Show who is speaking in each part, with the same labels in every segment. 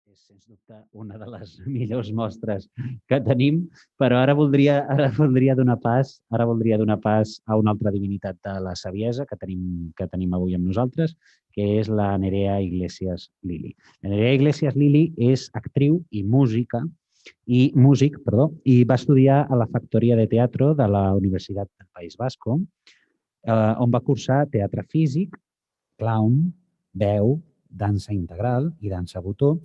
Speaker 1: és sens dubte una de les millors mostres que tenim, però ara voldria donar pas a una altra divinitat de la saviesa que tenim avui amb nosaltres, que és la Nerea Iglesias Lili. La Nerea Iglesias Lili és actriu i músic, i va estudiar a la Factoria de Teatro de la Universitat del País Vasco, on va cursar teatre físic, clown, veu, dansa integral i dansa butó.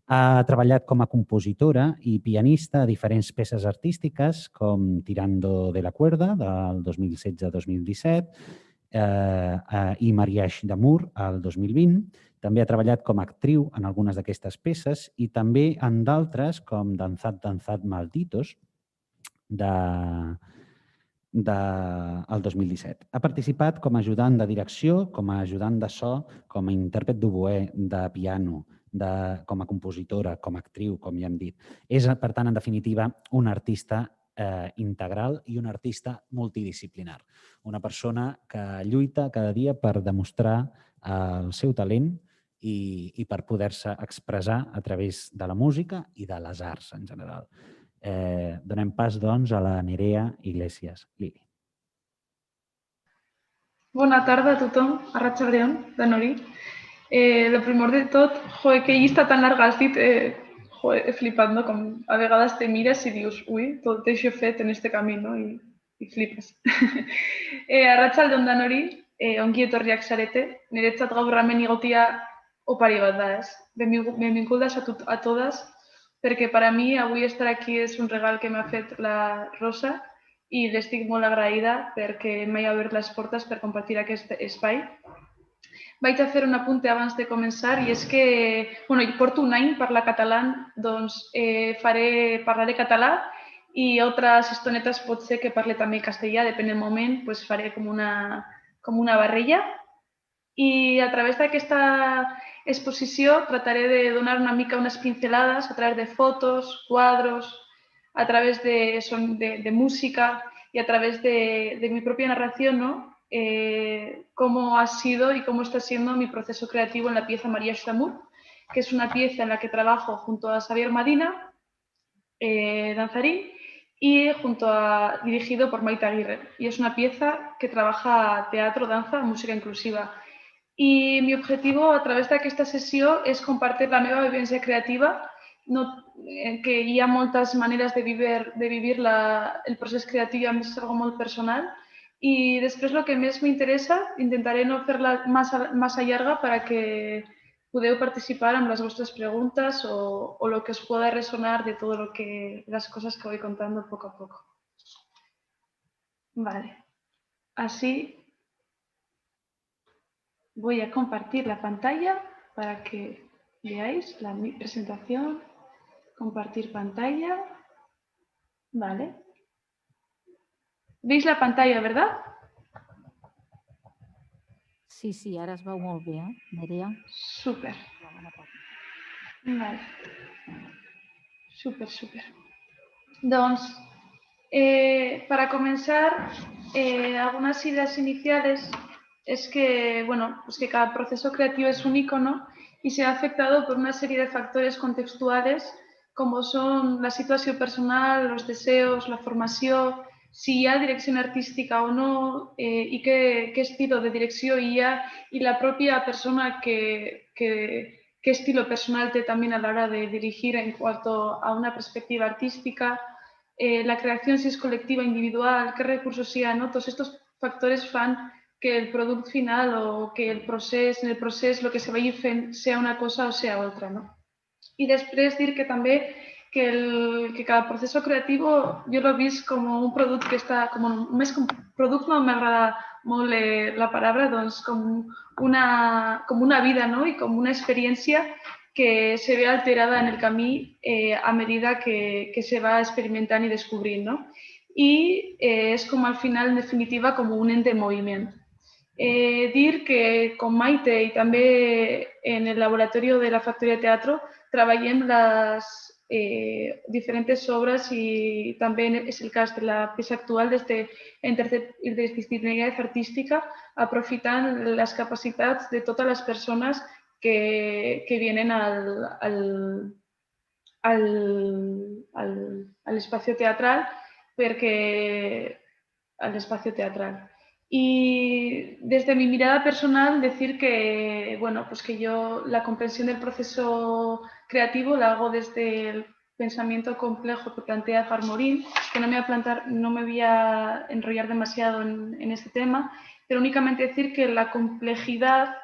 Speaker 1: Ha treballat com a compositora i pianista a diferents peces artístiques, com Tirando de la cuerda, del 2016-2017, i Mariage d'Amour, el 2020. També ha treballat com a actriu en algunes d'aquestes peces i també en d'altres, com Danzad, Danzad, Malditos, del 2017. Ha participat com a ajudant de direcció, com a ajudant de so, com a intèrpret d'oboè, de piano, com a compositora, com a actriu, com ja hem dit. És, per tant, en definitiva, un artista integral i un artista multidisciplinar. Una persona que lluita cada dia per demostrar el seu talent i per poder-se expressar a través de la música i de les arts en general. Donem pas, doncs, a la Nerea Iglesias Lili.
Speaker 2: Bona tarda a tothom, arratsaldeon, Danori. Lo primor de tot, que llista tan larga has dit, he flipat, no? Com a vegades te mires i dius, ui, tot això fet en este camí, no? I flipes. Arratsaldeon, Danori, ongi etorriak zarete, niretzat gaur hemen igotia opari bat da, ez? Benvingudes a todas, perquè per a mi avui estar aquí és un regal que m'ha fet la Rosa i l'estic molt agraïda perquè m'ha obert les portes per compartir aquest espai. Vaig a fer un apunte abans de començar i és que, porto un any parlar català, doncs parlaré català i altres estonetes pot ser que parle també castellà, depèn del moment, doncs faré com una barrella. I a través d'aquesta exposició trataré de donar una mica unes pincelades a través de fotos, quadros, a través de música y a través de mi propia narración, ¿no? Cómo ha sido y cómo está siendo mi proceso creativo en la pieza Mariage d'Amour, que es una pieza en la que trabajo junto a Xavier Madina, danzarín, y dirigido por Maite Aguirre. Y es una pieza que trabaja teatro, danza, música inclusiva. I mi objectiu a través d'aquesta sessió és compartir la meva vivència creativa, que hi ha moltes maneres de vivir el procés creatiu i a més és algo molt personal. I després el que més m'interessa, intentaré no fer-la massa llarga perquè podeu participar amb les vostres preguntes o lo que os pueda resonar de todo las cosas que voy contando poco a poco. Vale, así voy a compartir la pantalla para que veáis mi presentación. Compartir pantalla. Vale. ¿Veis la pantalla, verdad?
Speaker 3: Sí, ara es veu molt bé, Nerea.
Speaker 2: Súper. Vale. Súper. Doncs, para comenzar, algunas ideas iniciales es que, que cada proceso creativo es único, ¿no? Y se ha afectado por una serie de factores contextuales como son la situación personal, los deseos, la formación, si hi ha direcció artística o no i què estil de direcció hi ha i la pròpia persona qué estilo personal té també a l'hora de dirigir en cuanto a una perspectiva artística, la creació si és col·lectiva, individual, qué recursos hi ha, ¿no? Tots aquests factors fan que el producte final o que en el procés el que se vagi fent sea una cosa o sea otra, ¿no? I després dir que també que cada procés creatiu jo l'he vist com un producte que està, més que un producte, no m'agrada molt la paraula, doncs com una vida, no? I com una experiència que se ve alterada en el camí a medida que se va experimentant i descobrint, no? I és com al final, en definitiva, com un ente moviment. Dir que com Maite i també en el laboratori de la Factoria de Teatro treballem les diferents obres i també és el cas de la peça actual de interdisciplinaritat artística aprofitant les capacitats de totes les persones que vienen al espacio teatral, Y desde mi mirada personal decir que, bueno, pues que yo la comprensión del proceso creativo la hago desde el pensamiento complejo que plantea Farmorín, que no me voy a enrollar demasiado en este tema, pero únicamente decir que la complejidad,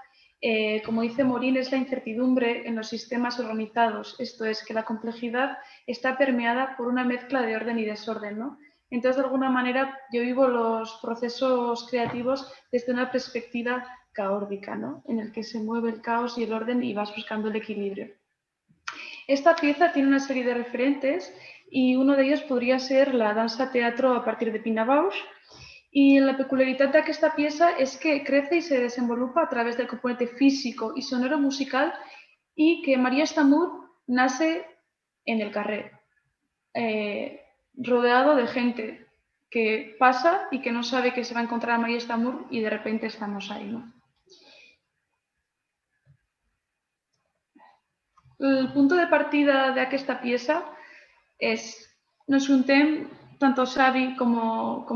Speaker 2: como dice Morín, es la incertidumbre en los sistemas organizados. Esto es, que la complejidad está permeada por una mezcla de orden y desorden, ¿no? Entonces, de alguna manera, yo vivo los procesos creativos desde una perspectiva caótica, ¿no? En el que se mueve el caos y el orden y vas buscando el equilibrio. Esta pieza tiene una serie de referentes y uno de ellos podría ser la dansa-teatro a partir de Pina Bausch. Y la peculiaritat d'aquesta pieza es que crece y se desenvolupa a través del componente físico y sonoro musical y que María Stamur nace en el carrer. Rodeado de gente que pasa y que no sabe que se va a encontrar a María Stamur y de repente estamos ahí, ¿no? El punto de partida d'aquesta pieza nos juntem, tanto Xavi como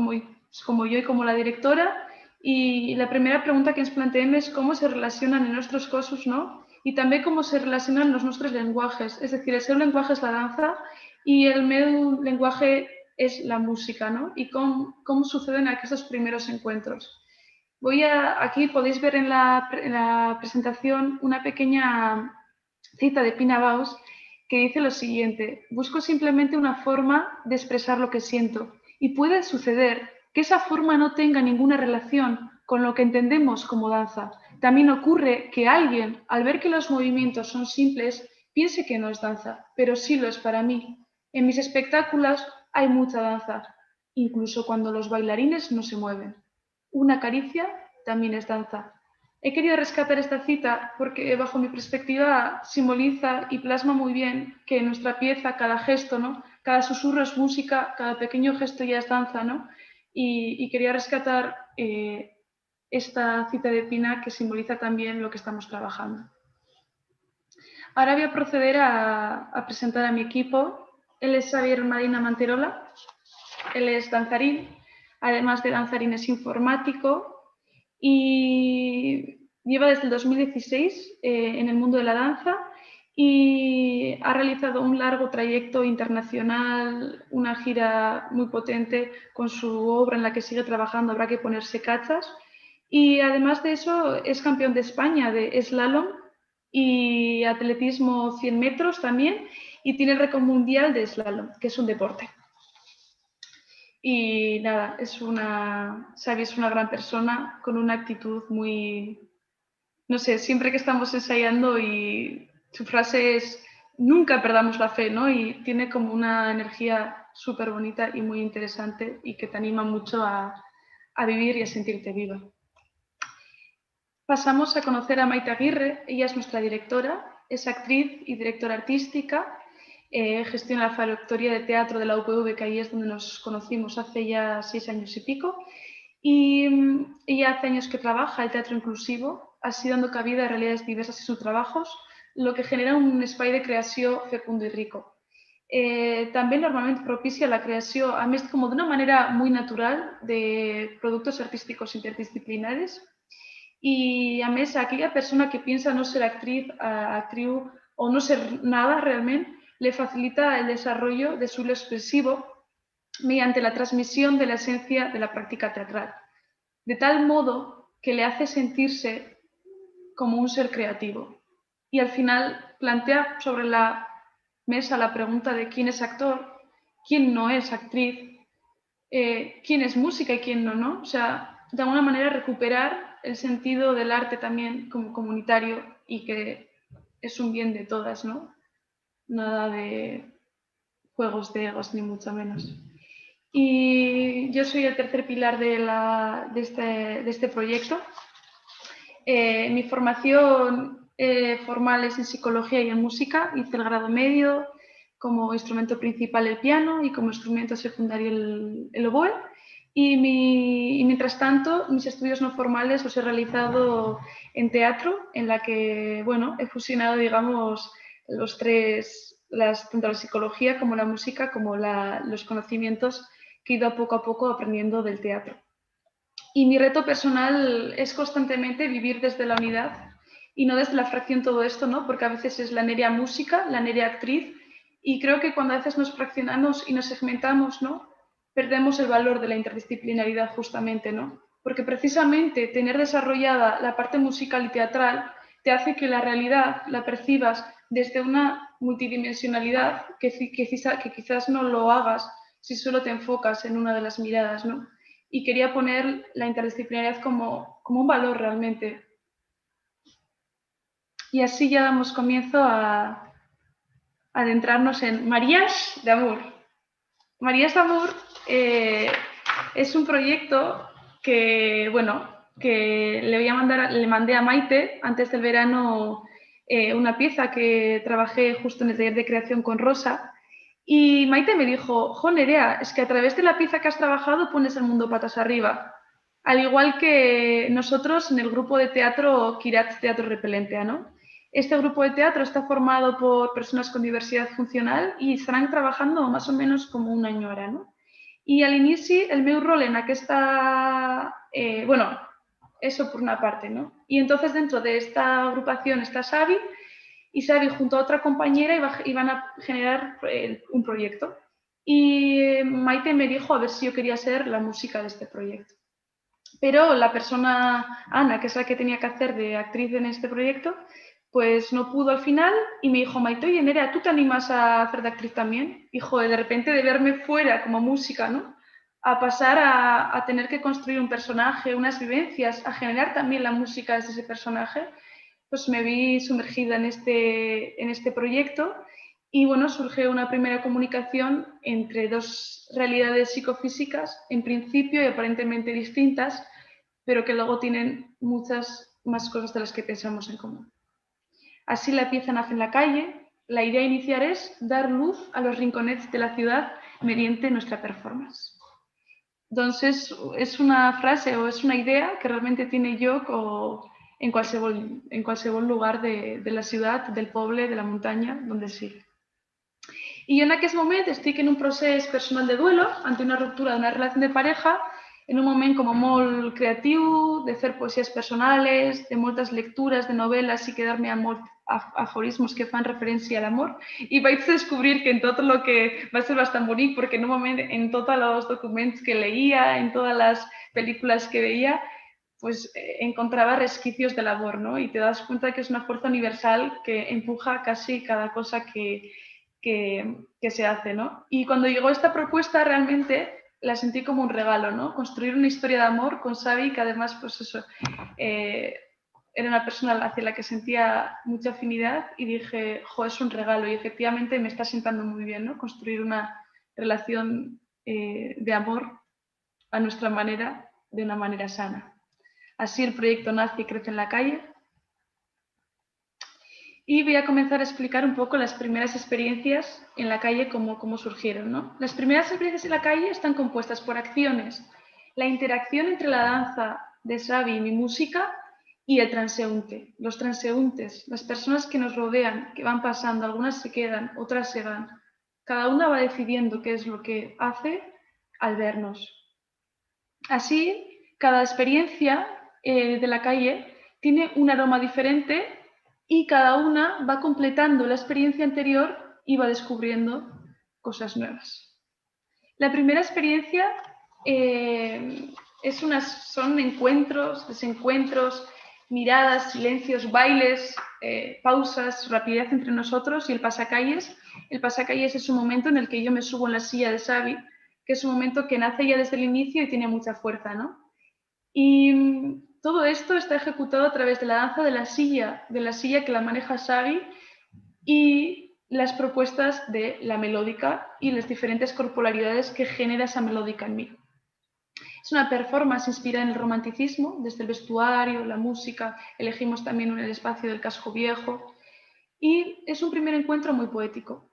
Speaker 2: yo y como la directora, y la primera pregunta que ens planteem és cómo se relacionan en nuestros cossos, ¿no? Y también cómo se relacionan los nuestros lenguajes. Es decir, el seu lenguaje es la danza y el meu lenguaje es la música, ¿no? Y cómo suceden aquestos primeros encuentros. Aquí podéis ver en la presentación una pequeña cita de Pina Bausch que dice lo siguiente: busco simplemente una forma de expresar lo que siento y puede suceder que esa forma no tenga ninguna relación con lo que entendemos como danza. También ocurre que alguien, al ver que los movimientos son simples, piense que no es danza, pero sí lo es para mí. En mis espectáculos hay mucha danza, incluso cuando los bailarines no se mueven. Una caricia también es danza. He querido rescatar esta cita porque, bajo mi perspectiva, simboliza y plasma muy bien que en nuestra pieza, cada gesto, ¿no? Cada susurro es música, cada pequeño gesto ya es danza, ¿no? Y quería rescatar esta cita de Pina que simboliza también lo que estamos trabajando. Ahora voy a proceder a presentar a mi equipo. Él es Xavier Marina Manterola, él es danzarín, además de danzarín es informático, y lleva desde el 2016 en el mundo de la danza y ha realizado un largo trayecto internacional, una gira muy potente con su obra en la que sigue trabajando, Habrá que ponerse cachas. Y además de eso es campeón de España de slalom y atletismo 100 metros también, y tiene el récord mundial de slalom, que es un deporte. Y nada, Xavi es una gran persona con una actitud muy, no sé, siempre que estamos ensayando y su frase es nunca perdamos la fe, ¿no? Y tiene como una energía súper bonita y muy interesante y que te anima mucho a vivir y a sentirte viva. Pasamos a conocer a Maite Aguirre, ella es nuestra directora, es actriz y directora artística. Gestiona la factoría de teatro de la UPV, que ahí es donde nos conocimos hace ya 6 años y pico. Y ella hace años que trabaja el teatro inclusivo, así dando cabida a realidades diversas en sus trabajos, lo que genera un espai de creació fecundo y rico. També normalment propicia la creació, a més com d'una manera muy natural, de productos artísticos interdisciplinares. Y a més, aquella persona que piensa no ser actriz o no ser nada realmente, le facilita el desarrollo de su hilo expresivo mediante la transmisión de la esencia de la práctica teatral, de tal modo que le hace sentirse como un ser creativo. Y al final plantea sobre la mesa la pregunta de quién es actor, quién no es actriz, quién es música y quién no, ¿no? O sea, de alguna manera recuperar el sentido del arte también como comunitario y que es un bien de todas, ¿no? Nada de juegos de egos, ni mucho menos. Y yo soy el tercer pilar de este proyecto. Mi formación formal es en psicología y en música. Hice el grado medio, como instrumento principal el piano y como instrumento secundario el oboe. Y mientras tanto, mis estudios no formales los he realizado en teatro, en la que, bueno, he fusionado, digamos, tanto la psicología como la música, como los conocimientos que he ido poco a poco aprendiendo del teatro. Y mi reto personal es constantemente vivir desde la unidad y no desde la fracción todo esto, ¿no? Porque a veces es la Nerea música, la Nerea actriz, y creo que cuando a veces nos fraccionamos y nos segmentamos, ¿no? Perdemos el valor de la interdisciplinaridad justamente, ¿no? Porque precisamente tener desarrollada la parte musical y teatral te hace que la realidad la percibas desde una multidimensionalidad que quizás no lo hagas si solo te enfocas en una de las miradas, ¿no? Y quería poner la interdisciplinaridad como un valor realmente. Y así ya damos comienzo a adentrarnos en Marías de Amor. Marías de Amor es un proyecto que, bueno, que le mandé a Maite antes del verano una pieza que trabajé justo en el taller de creación con Rosa. Y Maite me dijo, jo, Nerea, es que a través de la pieza que has trabajado pones el mundo patas arriba. Al igual que nosotros en el grupo de teatro Kiratz Teatro Repelentea, ¿no? Este grupo de teatro está formado por personas con diversidad funcional y estarán trabajando más o menos como un año ahora, ¿no? I a l'inici el meu rol en aquesta... bueno, eso por una parte, ¿no? Y entonces dentro de esta agrupación está Xavi y Xavi junto a otra compañera iban a generar un proyecto. Y Maite me dijo a ver si yo quería ser la música de este proyecto. Pero la persona, Ana, que es la que tenía que hacer de actriz en este proyecto, pues no pudo al final y me dijo, Maite, oye, Nerea, ¿tú te animas a hacer de actriz también? Y joder, de repente de verme fuera como música, ¿no? A pasar a tener que construir un personaje, unas vivencias, a generar también la música desde ese personaje, pues me vi sumergida en este proyecto y bueno, surge una primera comunicación entre dos realidades psicofísicas, en principio y aparentemente distintas, pero que luego tienen muchas más cosas de las que pensamos en común. Así la pieza nace en la calle. La idea inicial es dar luz a los rinconets de la ciudad mediante nuestra performance. Entonces, es una frase o es una idea que realmente tiene yo en qualsevol lugar de la ciutat, del poble, de la muntanya, donde sigui. I jo en aquest moment estic en un procés personal de duelo ante una ruptura d'una relació de pareja, en un moment com molt creatiu, de fer poesies personales, de moltes lectures de novel·les i quedar-me amb molts aforismos que fan referència a l'amor. I vaig descobrir que en tot el que va ser bastant bonic, perquè en un moment, en tots els documents que leía, en todas las películas que veía, pues encontraba resquicios del amor, ¿no? Y te das cuenta que es una fuerza universal que empuja casi cada cosa que se hace, ¿no? Y cuando llegó esta propuesta realmente la sentí como un regalo, ¿no? Construir una historia de amor con Xavi, que además, pues eso, era una persona hacia la que sentía mucha afinidad y dije, jo, es un regalo y efectivamente me está sentando muy bien, ¿no? Construir una relación de amor a nuestra manera, de una manera sana. Así el proyecto nace y crece en la calle. Y voy a comenzar a explicar un poco las primeras experiencias en la calle, cómo surgieron, ¿no? Las primeras experiencias en la calle están compuestas por acciones. La interacción entre la danza de Xavi y mi música y el transeúnte. Los transeúntes, las personas que nos rodean, que van pasando, algunas se quedan, otras se van. Cada una va decidiendo qué es lo que hace al vernos. Así, cada experiencia de la calle tiene un aroma diferente y cada una va completando la experiencia anterior y va descubriendo cosas nuevas. La primera experiencia son encuentros, desencuentros, miradas, silencios, bailes, pausas, rapidez entre nosotros y el pasacalles. El pasacalles es un momento en el que yo me subo en la silla de Xavi, que es un momento que nace ya desde el inicio y tiene mucha fuerza, ¿no? Y todo esto está ejecutado a través de la danza de la silla que la maneja Xavi y las propuestas de la melódica y las diferentes corporalidades que genera esa melódica en mí. Es una performance inspirada en el romanticismo, desde el vestuario, la música, elegimos también el espacio del casco viejo y es un primer encuentro muy poético.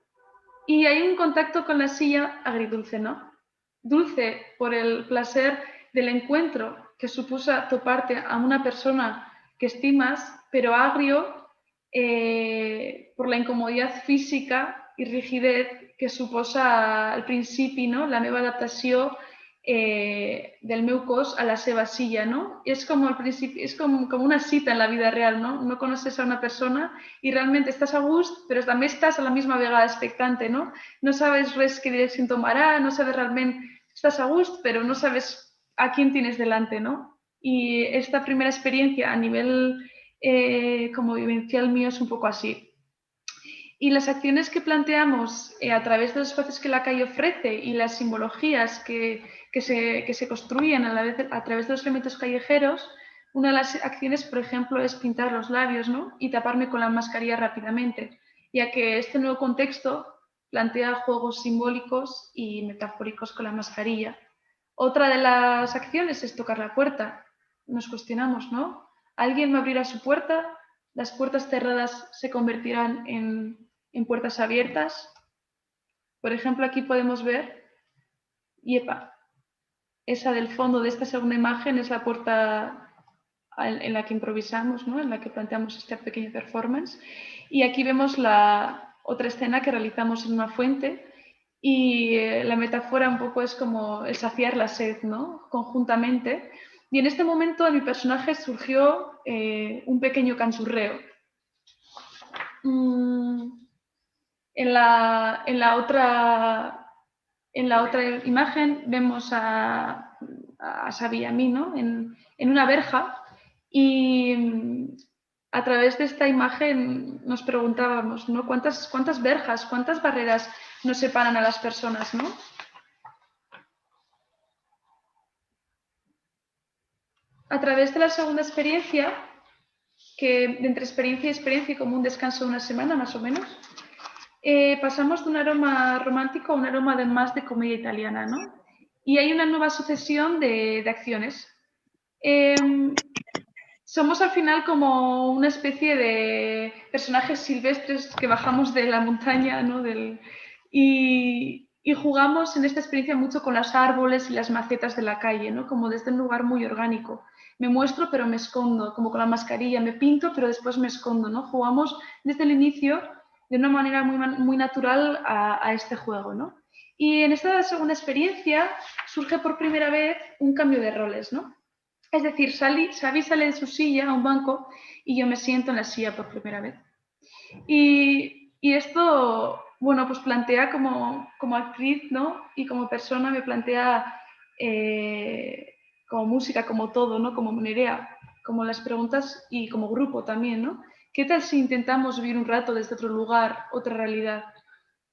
Speaker 2: Y hay un contacto con la silla agridulce, ¿no? dulce por el placer del encuentro que supuso toparte a una persona que estimas, pero agrio por la incomodidad física i rigidez que suposa al principi, no? La meva adaptació del meu cos a la seva silla, ¿no? Es como al principio, es como una cita en la vida real, ¿no? No conoces a una persona y realmente estás a gust, però també estàs a la misma vegada expectante, ¿no? No sabes res qué dirección tomará, no sabes realmente, estás a gust, pero no sabes a quién tienes delante, ¿no? Y esta primera experiencia a nivel como vivencial mío es un poco así. Y las acciones que planteamos a través de los espacios que la calle ofrece y las simbologías que se construyen a través de los elementos callejeros, una de las acciones, por ejemplo, es pintar los labios, ¿no? Y taparme con la mascarilla rápidamente, ya que este nuevo contexto plantea juegos simbólicos y metafóricos con la mascarilla. Otra de las acciones es tocar la puerta. Nos cuestionamos, ¿no? ¿Alguien me abrirá su puerta? ¿Las puertas cerradas se convertirán en puertas abiertas? Por ejemplo, aquí podemos ver, yepa, esa del fondo de esta segunda imagen es la puerta en la que improvisamos, ¿no? En la que planteamos esta pequeña performance. Y aquí vemos la otra escena que realizamos en una fuente y la metáfora un poco es como el saciar la sed, ¿no? Conjuntamente. Y en este momento en mi personaje surgió un pequeño cansurreo. En la otra imagen vemos a Xavi y a mí, ¿no? en una verja y a través de esta imagen nos preguntábamos, ¿no? ¿Cuántas verjas, cuántas barreras nos separan a las personas, ¿no? A través de la segunda experiencia, que entre experiencia y experiencia, como un descanso de una semana más o menos, pasamos de un aroma romántico a un aroma más de comedia italiana, ¿no? Y hay una nueva sucesión de acciones. Somos al final como una especie de personajes silvestres que bajamos de la montaña, ¿no? Y jugamos en esta experiencia mucho con los árboles y las macetas de la calle, ¿no? Como desde un lugar muy orgánico. Me muestro pero me escondo, como con la mascarilla, me pinto pero después me escondo, ¿no? Jugamos desde el inicio de una manera muy natural a este juego, ¿no? Y en esta segunda experiencia surge por primera vez un cambio de roles, ¿no? Es decir, Xavi sale de su silla a un banco y yo me siento en la silla por primera vez. Y esto, bueno, pues plantea como actriz, ¿no? Y como persona me plantea como música, como todo, ¿no? Como Nerea, como las preguntas y como grupo también, ¿no? ¿Qué tal si intentamos vivir un rato desde otro lugar, otra realidad?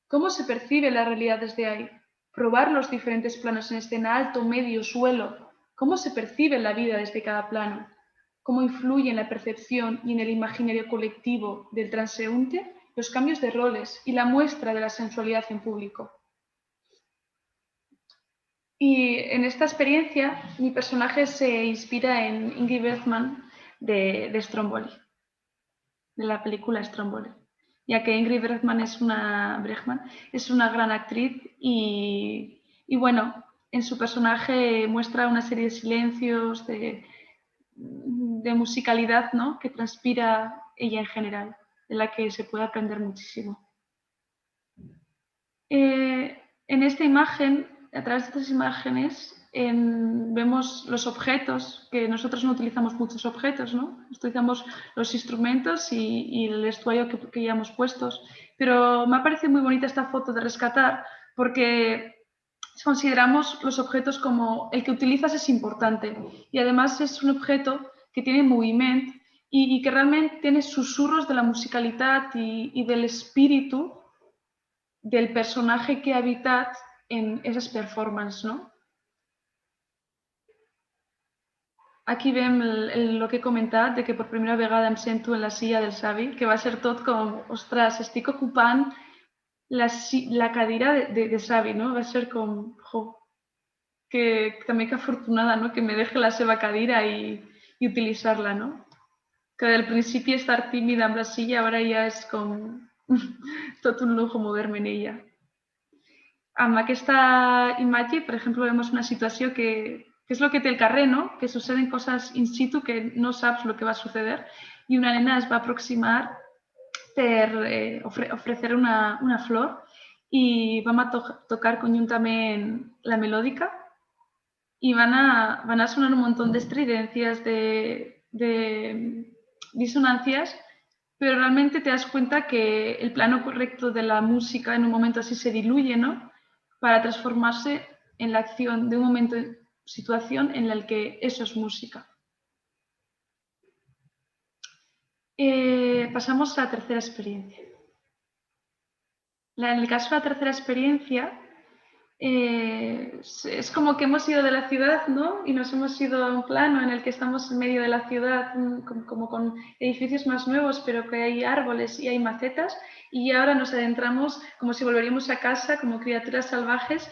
Speaker 2: ¿Cómo se percibe la realidad desde ahí? Probar los diferentes planos en escena, alto, medio, suelo. ¿Cómo se percibe la vida desde cada plano? ¿Cómo influye en la percepción y en el imaginario colectivo del transeúnte los cambios de roles y la muestra de la sensualidad en público? Y en esta experiencia mi personaje se inspira en Ingrid Bergman de Stromboli, de la película Stromboli, ya que Ingrid Bergman es una gran actriz y bueno, en su personaje muestra una serie de silencios, de musicalidad, ¿no? Que transpira ella en general, de la que se puede aprender muchísimo. En esta imagen, a través de estas imágenes, vemos los objetos, que nosotros no utilizamos muchos objetos, ¿no? Utilizamos los instrumentos y el vestuario que llevamos puestos, pero me ha parecido muy bonita esta foto de rescatar porque consideramos los objetos como el que utilizas es importante y además es un objeto que tiene movimiento y que realmente tiene susurros de la musicalidad y del espíritu del personaje que habita en esas performances, no? Aquí vem el que he comentat, de que per primera vegada em sento en la silla del Xavi, que va ser tot com, ostres, estic ocupant la cadira de Xavi, no? Va ser com, jo, que també que afortunada, no? Que me deje la seva cadira i utilitzar-la, no? Que del principi estar tímida amb la silla, ara ja és com tot un lujo mover-me en ella. Amb aquesta imatge, per exemple, vemos una situació que és el que té el carrer, no? Que suceden coses in situ que no saps el que va a suceder i una nena es va aproximar per ofrecer una flor i vam tocar conjuntament la melòdica y van a sonar un montón de estridencias, de disonancias, pero realmente te das cuenta que el plano correcto de la música en un momento así se diluye, ¿no? Para transformarse en la acción de un momento, situación en la que eso es música. Pasamos a la tercera experiencia. En el caso de la tercera experiencia, es como que hemos ido de la ciudad, ¿no? Y nos hemos ido a un plano en el que estamos en medio de la ciudad, como con edificios más nuevos, pero que hay árboles y hay macetas, y ahora nos adentramos como si volveríamos a casa, como criaturas salvajes,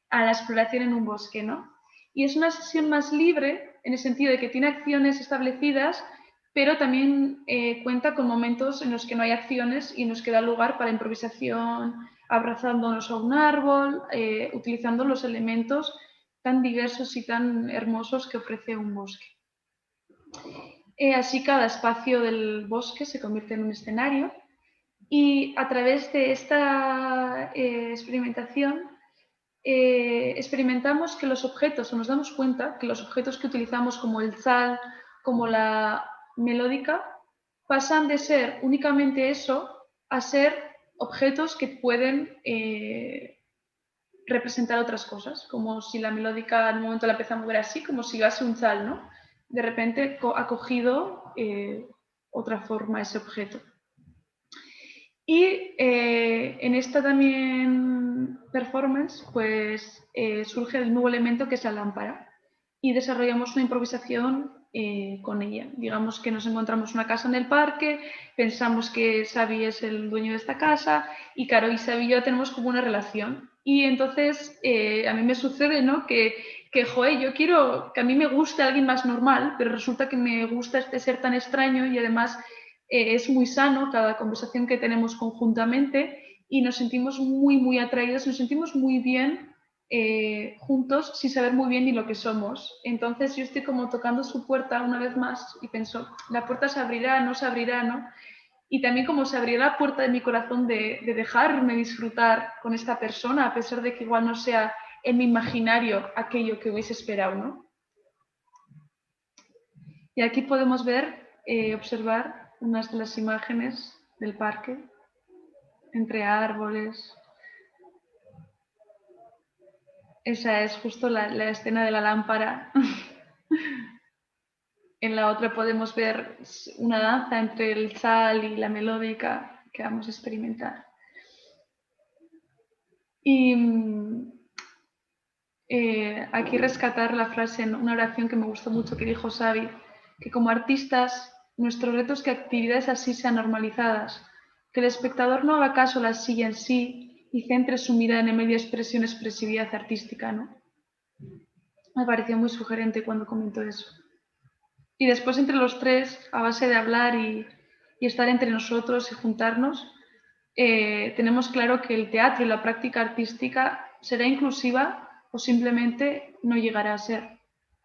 Speaker 2: a la exploración en un bosque, ¿no? Y es una sesión más libre, en el sentido de que tiene acciones establecidas, pero también cuenta con momentos en los que no hay acciones y nos queda lugar para improvisación, abrazándonos a un árbol, utilizando los elementos tan diversos y tan hermosos que ofrece un bosque. Así cada espacio del bosque se convierte en un escenario y a través de esta experimentación experimentamos que los objetos, o nos damos cuenta que los objetos que utilizamos como el tzal, como la melódica, pasan de ser únicamente eso a ser objetos que pueden representar otras cosas, como si la melódica en un momento la empieza a mover así, como si llevase un tzal, ¿no? De repente ha cogido otra forma ese objeto. Y en esta también performance pues surge el nuevo elemento que es la lámpara y desarrollamos una improvisación con ella. Digamos que nos encontramos una casa en el parque, pensamos que Xavi es el dueño de esta casa y Caro y Xavi y yo tenemos como una relación. Y entonces a mí me sucede, ¿no? que joder, yo quiero que a mí me guste alguien más normal, pero resulta que me gusta este ser tan extraño y además es muy sano cada conversación que tenemos conjuntamente y nos sentimos muy, muy atraídos, nos sentimos muy bien juntos sin saber muy bien ni lo que somos. Entonces yo estoy como tocando su puerta una vez más y pienso, la puerta se abrirá, no se abrirá, ¿no? Y también como se abrirá la puerta de mi corazón de dejarme disfrutar con esta persona, a pesar de que igual no sea en mi imaginario aquello que hubiese esperado, ¿no? Y aquí podemos ver, observar unas de las imágenes del parque, entre árboles. Esa es justo la escena de la lámpara. En la otra podemos ver una danza entre el tzal y la melódica que vamos a experimentar. Y aquí rescatar la frase en una oración que me gustó mucho que dijo Xavi, que como artistas nuestro reto es que actividades así sean normalizadas, que el espectador no haga caso a la silla en sí y centre su mirada en el medio de expresividad artística, ¿no? Me pareció muy sugerente cuando comentó eso. Y después entre los tres, a base de hablar y estar entre nosotros y juntarnos, tenemos claro que el teatro y la práctica artística será inclusiva o simplemente no llegará a ser.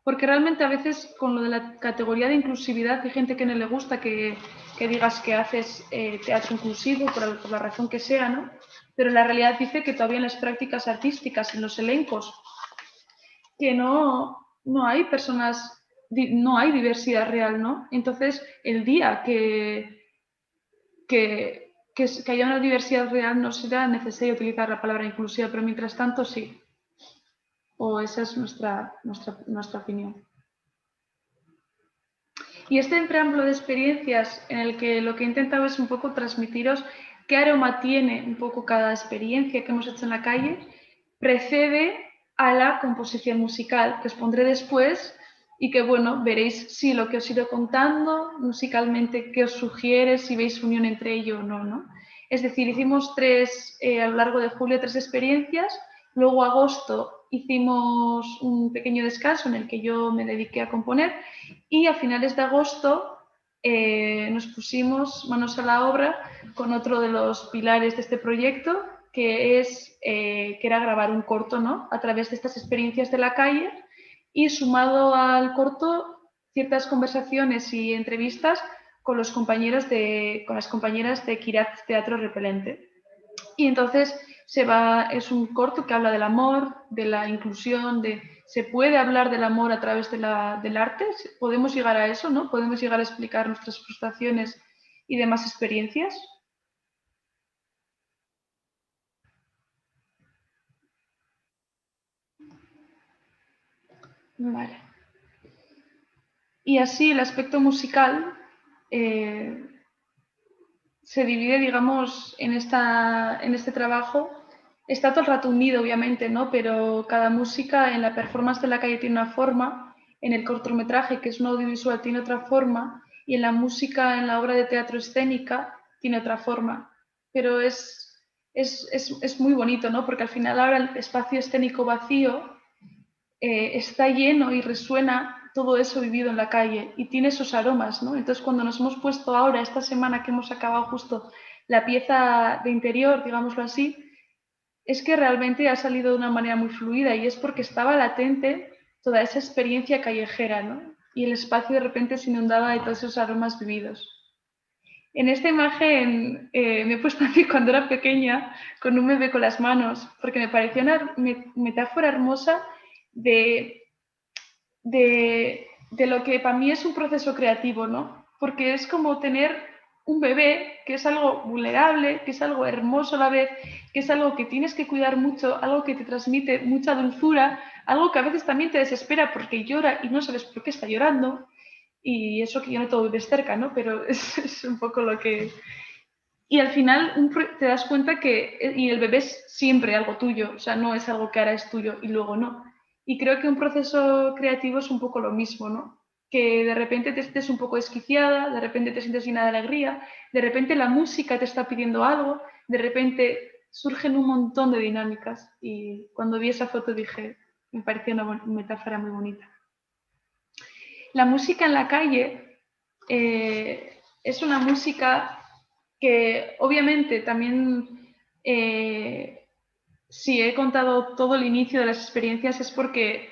Speaker 2: Porque realmente a veces con lo de la categoría de inclusividad hay gente que no le gusta que digas que haces teatro inclusivo por la razón que sea, ¿no? Pero la realidad dice que todavía en las prácticas artísticas, en los elencos, que no hay personas, no hay diversidad real, ¿no? Entonces, el día que haya una diversidad real no será necesario utilizar la palabra inclusiva, pero mientras tanto sí. O esa es nuestra opinión. Y este preámbulo de experiencias en el que lo que he intentado es un poco transmitiros qué aroma tiene un poco cada experiencia que hemos hecho en la calle, precede a la composición musical que os pondré después y que, bueno, veréis si lo que os he ido contando musicalmente, qué os sugiere, si veis unión entre ello o no, ¿no? Es decir, hicimos a lo largo de julio 3 experiencias, luego agosto hicimos un pequeño descanso en el que yo me dediqué a componer y a finales de agosto nos pusimos manos a la obra con otro de los pilares de este proyecto, que era grabar un corto, ¿no? A través de estas experiencias de la calle y sumado al corto ciertas conversaciones y entrevistas con las compañeras de Kiratz Teatro Repelente. Y entonces es un corto que habla del amor, de la inclusión, se puede hablar del amor a través del arte, podemos llegar a eso, ¿no? Podemos llegar a explicar nuestras frustraciones y demás experiencias. Vale. Y así el aspecto musical se divide, digamos, en este trabajo. Está todo el rato unido, obviamente, ¿no? Pero cada música en la performance de la calle tiene una forma, en el cortometraje, que es un audiovisual, tiene otra forma, y en la música, en la obra de teatro escénica, tiene otra forma. Pero es muy bonito, ¿no? Porque al final ahora el espacio escénico vacío está lleno y resuena todo eso vivido en la calle y tiene esos aromas, ¿no? Entonces, cuando nos hemos puesto ahora, esta semana que hemos acabado justo la pieza de interior, digámoslo así, es que realmente ha salido de una manera muy fluida y es porque estaba latente toda esa experiencia callejera, ¿no? Y el espacio de repente se inundaba de todos esos aromas vividos. En esta imagen me he puesto a mí cuando era pequeña con un bebé con las manos, porque me parecía una metáfora hermosa de lo que para mí es un proceso creativo, ¿no? Porque es como tener un bebé que es algo vulnerable, que es algo hermoso a la vez, que es algo que tienes que cuidar mucho, algo que te transmite mucha dulzura, algo que a veces también te desespera porque llora y no sabes por qué está llorando. Y eso que yo no todo ves cerca, ¿no? Pero es un poco lo que... Y al final te das cuenta que y el bebé es siempre algo tuyo, o sea, no es algo que ahora es tuyo y luego no. Y creo que un proceso creativo es un poco lo mismo, ¿no? Que de repente te sientes un poco desquiciada, de repente te sientes llena de alegría, de repente la música te está pidiendo algo, de repente surgen un montón de dinámicas. Y cuando vi esa foto dije, me pareció una metáfora muy bonita. La música en la calle es una música que obviamente también, si he contado todo el inicio de las experiencias es porque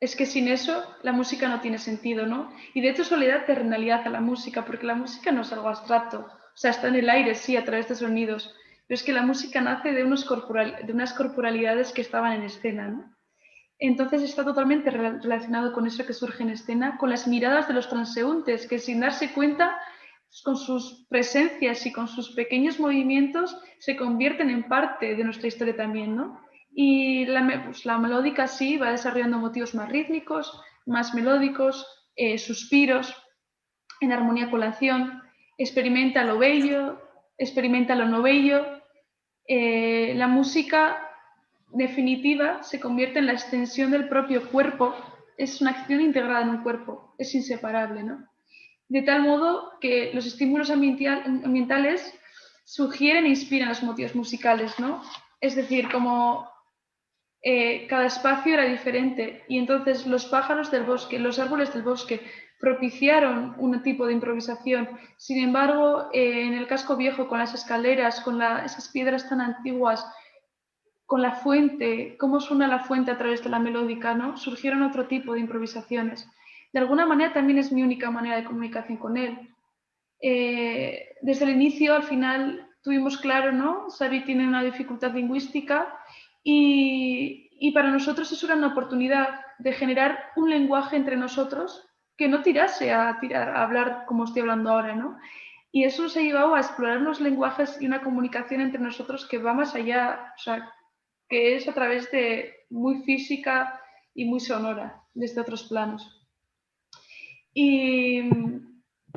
Speaker 2: es que sin eso la música no tiene sentido, ¿no? Y de hecho eso le da terrenalidad a la música, porque la música no es algo abstracto, o sea, está en el aire, sí, a través de sonidos, pero es que la música nace de unas corporalidades que estaban en escena, ¿no? Entonces está totalmente relacionado con eso que surge en escena, con las miradas de los transeúntes, que sin darse cuenta, con sus presencias y con sus pequeños movimientos, se convierten en parte de nuestra historia también, ¿no? Y la melódica sí va desarrollando motivos más rítmicos, más melódicos, suspiros, en armonía con la acción, experimenta lo bello, experimenta lo no bello. La música definitiva se convierte en la extensión del propio cuerpo, es una acción integrada en un cuerpo, es inseparable, ¿no? De tal modo que los estímulos ambientales sugieren e inspiran los motivos musicales, ¿no? Es decir, como cada espacio era diferente y entonces los pájaros del bosque, los árboles del bosque propiciaron un tipo de improvisación. Sin embargo, en el casco viejo, con las escaleras, con esas piedras tan antiguas, con la fuente, cómo suena la fuente a través de la melódica, ¿no? Surgieron otro tipo de improvisaciones. De alguna manera también es mi única manera de comunicación con él. Desde el inicio, al final, tuvimos claro, ¿no? Xavi tiene una dificultad lingüística y para nosotros eso era una oportunidad de generar un lenguaje entre nosotros que no tirase a hablar como estoy hablando ahora, ¿no? Y eso nos ha llevado a explorar unos lenguajes y una comunicación entre nosotros que va más allá, o sea, que es a través de muy física y muy sonora, desde otros planos. Y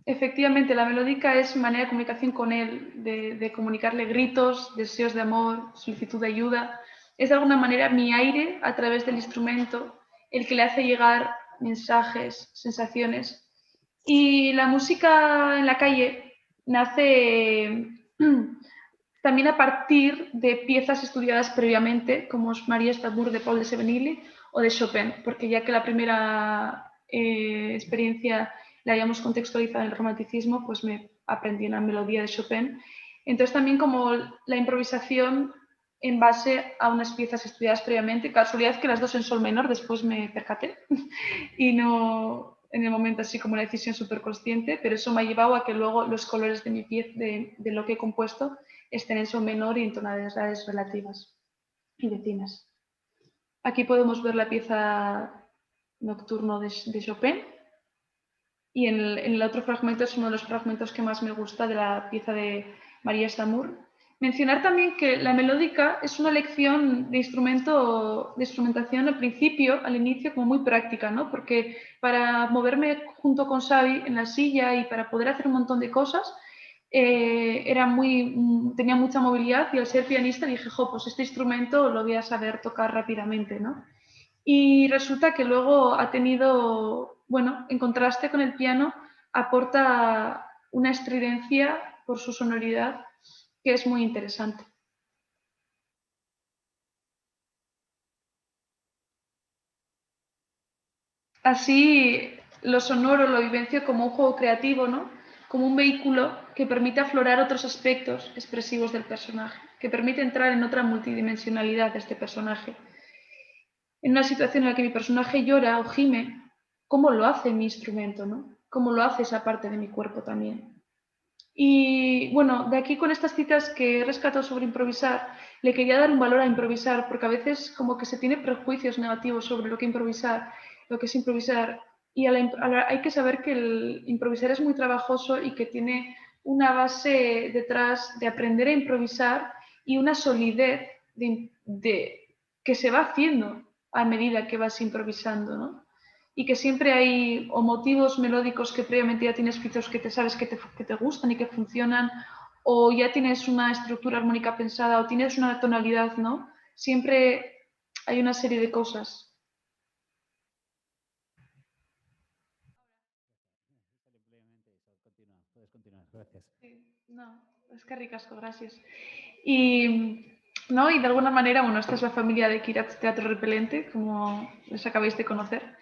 Speaker 2: efectivamente la melódica es mi manera de comunicación con él, de comunicarle gritos, deseos de amor, solicitud de ayuda. Es de alguna manera mi aire a través del instrumento, el que le hace llegar mensajes, sensaciones. Y la música en la calle nace también a partir de piezas estudiadas previamente, como es María Stabour de Paul de Sevenilli o de Chopin, porque ya que la primera experiencia la habíamos contextualizado en el romanticismo, pues me aprendí una melodía de Chopin. Entonces también como la improvisación en base a unas piezas estudiadas previamente. Casualidad que las dos en sol menor, después me percaté y no en el momento así como una decisión súper consciente, pero eso me ha llevado a que luego los colores de mi pieza, de lo que he compuesto, estén en sol menor y en tonalidades relativas y vecinas. Aquí podemos ver la pieza Nocturno de Chopin y en el otro fragmento es uno de los fragmentos que más me gusta de la pieza de María Stamur. Mencionar también que la melódica es una lección de instrumentación al principio, al inicio, como muy práctica, ¿no? Porque para moverme junto con Xavi en la silla y para poder hacer un montón de cosas, tenía mucha movilidad y al ser pianista dije, jo, pues este instrumento lo voy a saber tocar rápidamente, ¿no? Y resulta que luego ha tenido, bueno, en contraste con el piano, aporta una estridencia por su sonoridad que es muy interesante. Así lo sonoro lo vivencio como un juego creativo, ¿no? Como un vehículo que permite aflorar otros aspectos expresivos del personaje, que permite entrar en otra multidimensionalidad de este personaje. En una situación en la que mi personaje llora o gime, ¿cómo lo hace mi instrumento, ¿no? ¿Cómo lo hace esa parte de mi cuerpo también? Y bueno, de aquí con estas citas que he rescatado sobre improvisar, le quería dar un valor a improvisar, porque a veces como que se tiene prejuicios negativos sobre lo que improvisar, lo que es improvisar, y hay que saber que el improvisar es muy trabajoso y que tiene una base detrás de aprender a improvisar y una solidez que se va haciendo a medida que vas improvisando, ¿no? Y que siempre hay o motivos melódicos que previamente ya tienes fijos que te sabes que te gustan y que funcionan, o ya tienes una estructura armónica pensada, o tienes una tonalidad, ¿no? Siempre hay una serie de cosas.
Speaker 1: Puedes continuar, gracias.
Speaker 2: Sí, no, es que ricasco, gracias. Y, ¿no? Y de alguna manera, bueno, esta es la familia de Kiratz Teatro Repelente, como les acabáis de conocer.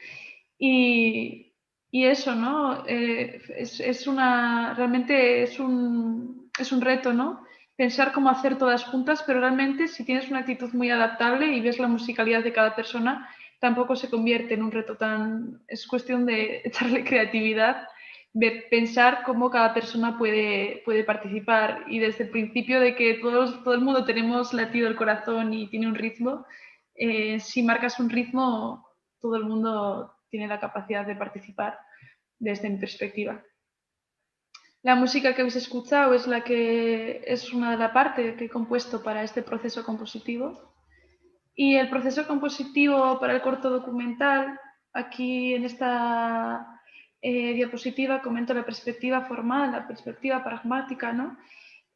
Speaker 2: Y eso, ¿no? Realmente es un reto, ¿no? Pensar cómo hacer todas juntas, pero realmente si tienes una actitud muy adaptable y ves la musicalidad de cada persona, tampoco se convierte en un reto tan... Es cuestión de echarle creatividad, de pensar cómo cada persona puede participar y desde el principio de que todo el mundo tenemos latido el corazón y tiene un ritmo, si marcas un ritmo, todo el mundo tiene la capacidad de participar desde mi perspectiva. La música que habéis escuchado es la que es una de las partes que he compuesto para este proceso compositivo. Y el proceso compositivo para el corto documental, aquí en esta diapositiva comento la perspectiva formal, la perspectiva pragmática, ¿no?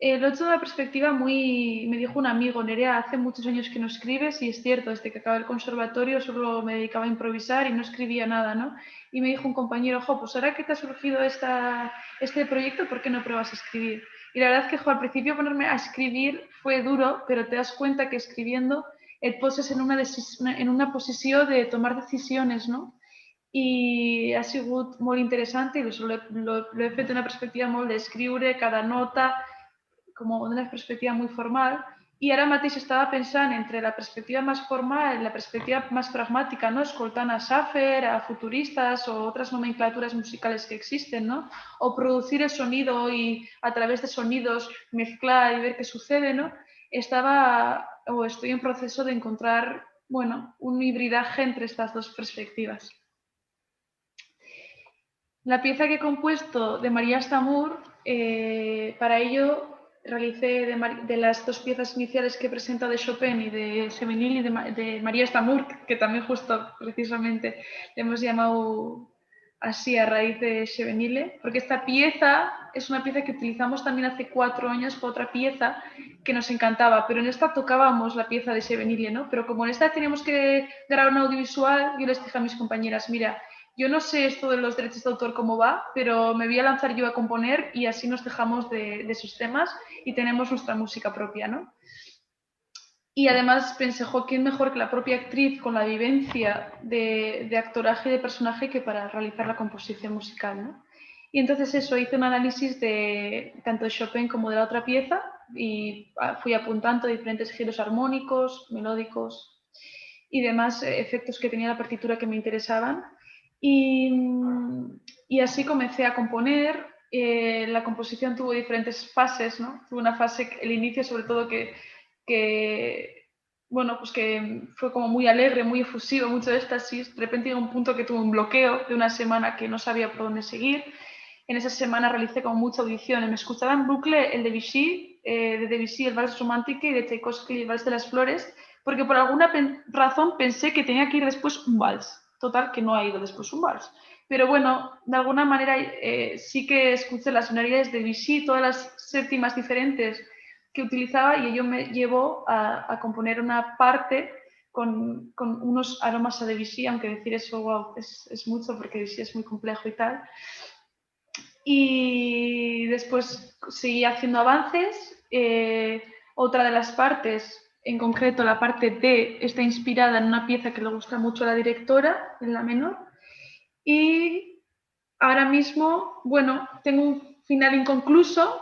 Speaker 2: Lo he hecho de una perspectiva me dijo un amigo, Nerea, hace muchos años que no escribes y es cierto, desde que acabé el conservatorio solo me dedicaba a improvisar y no escribía nada, ¿no? Y me dijo un compañero, jo, pues ahora que te ha surgido este proyecto, ¿por qué no pruebas a escribir? Y la verdad es que, jo, al principio ponerme a escribir fue duro, pero te das cuenta que escribiendo et poses en una posició de tomar decisiones, no? I ha sigut molt interessant i l'he fet d'una perspectiva molt d'escriure cada nota, com una perspectiva muy formal, y ara mateix estava pensant entre la perspectiva más formal y la perspectiva más pragmática, ¿no? Escoltant a Schaffer, a futuristas o otras nomenclaturas musicales que existen, ¿no? O producir el sonido y a través de sonidos mezclar y ver qué sucede, ¿no? Estoy en proceso de encontrar, bueno, un hibridaje entre estas dos perspectivas. La pieza que he compuesto de María Stamur, para ello realicé de las dos piezas iniciales que he presentado de Chopin y de Semenil y de María Stamur, que también justo precisamente le hemos llamado así a raíz de Chevenile, porque esta pieza es una pieza que utilizamos también hace 4 años para otra pieza que nos encantaba, pero en esta tocábamos la pieza de Chevenile, ¿no? Pero como en esta teníamos que grabar un audiovisual, yo les dije a mis compañeras, mira, yo no sé esto de los derechos de autor cómo va, pero me voy a lanzar yo a componer y así nos dejamos de sus temas y tenemos nuestra música propia, ¿no? Y además pensé, jo, ¿quién mejor que la propia actriz con la vivencia de actoraje y de personaje que para realizar la composición musical, ¿no? Y entonces eso, hice un análisis de tanto de Chopin como de la otra pieza y fui apuntando diferentes giros armónicos, melódicos y demás efectos que tenía la partitura que me interesaban. Y así comencé a componer. La composición tuvo diferentes fases, ¿no? Tuvo una fase, el inicio sobre todo, bueno, pues que fue como muy alegre, muy efusivo, mucho éxtasis. De repente llegó un punto que tuve un bloqueo de una semana que no sabía por dónde seguir. En esa semana realicé como mucha audición. Me escuchaba en bucle el de Debussy, el Vals Romántique, y de Tchaikovsky, el Vals de las Flores, porque por alguna razón pensé que tenía que ir después un vals. Total, que no ha ido después un vals. Pero bueno, de alguna manera sí que escuché las sonoridades de Debussy, todas las séptimas diferentes que utilizaba, y ello me llevó a componer una parte con unos aromas a Debussy, aunque decir eso, wow, es mucho porque Debussy es muy complejo y tal. Y después seguí haciendo avances. Otra de las partes, en concreto la parte D, está inspirada en una pieza que le gusta mucho a la directora, en la menor. Y ahora mismo, bueno, tengo un final inconcluso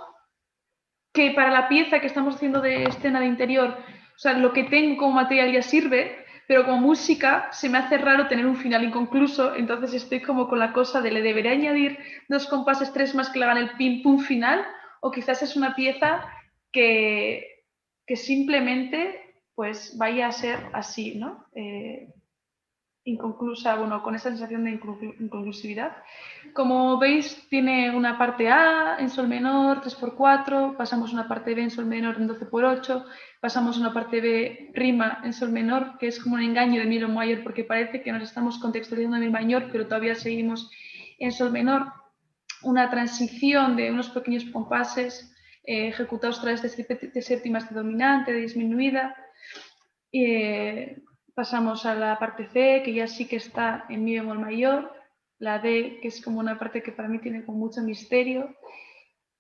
Speaker 2: que para la pieza que estamos haciendo de escena de interior, o sea, lo que tengo como material ya sirve, pero como música se me hace raro tener un final inconcluso, entonces estoy como con la cosa de le deberé añadir 2 compases 3 más que le hagan el pim pum final, o quizás es una pieza que simplemente pues vaya a ser así, ¿no? Inconclusa, bueno, con esa sensación de inconclusividad. Como veis, tiene una parte A en sol menor, 3x4, pasamos una parte B en sol menor en 12x8, pasamos una parte B rima en sol menor, que es como un engaño de mi mayor, porque parece que nos estamos contextualizando en mi mayor, pero todavía seguimos en sol menor. Una transición de unos pequeños compases ejecutados a través de séptimas de dominante, de disminuida. Pasamos a la parte C, que ya sí que está en mi bemol mayor, la D, que es como una parte que para mí tiene como mucho misterio,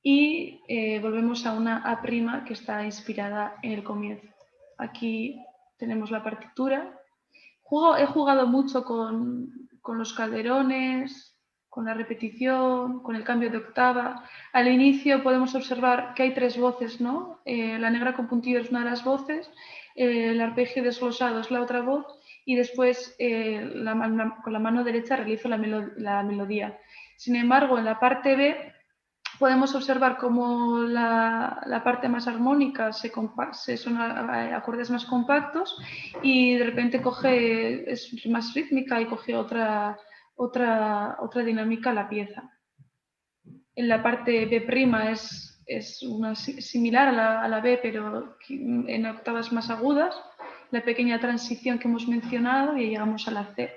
Speaker 2: y volvemos a una A', que está inspirada en el comienzo. Aquí tenemos la partitura. He jugado mucho con los calderones, con la repetición, con el cambio de octava. Al inicio podemos observar que hay 3 voces, ¿no? La negra con puntillo es una de las voces, el arpegio desglosado es la otra voz, y después con la mano derecha realizo la melodía. Sin embargo, en la parte B podemos observar cómo la parte más armónica son acordes más compactos, y de repente es más rítmica y coge otra dinámica la pieza. En la parte B' es similar a la B, pero en octavas más agudas, la pequeña transición que hemos mencionado, y llegamos a la C.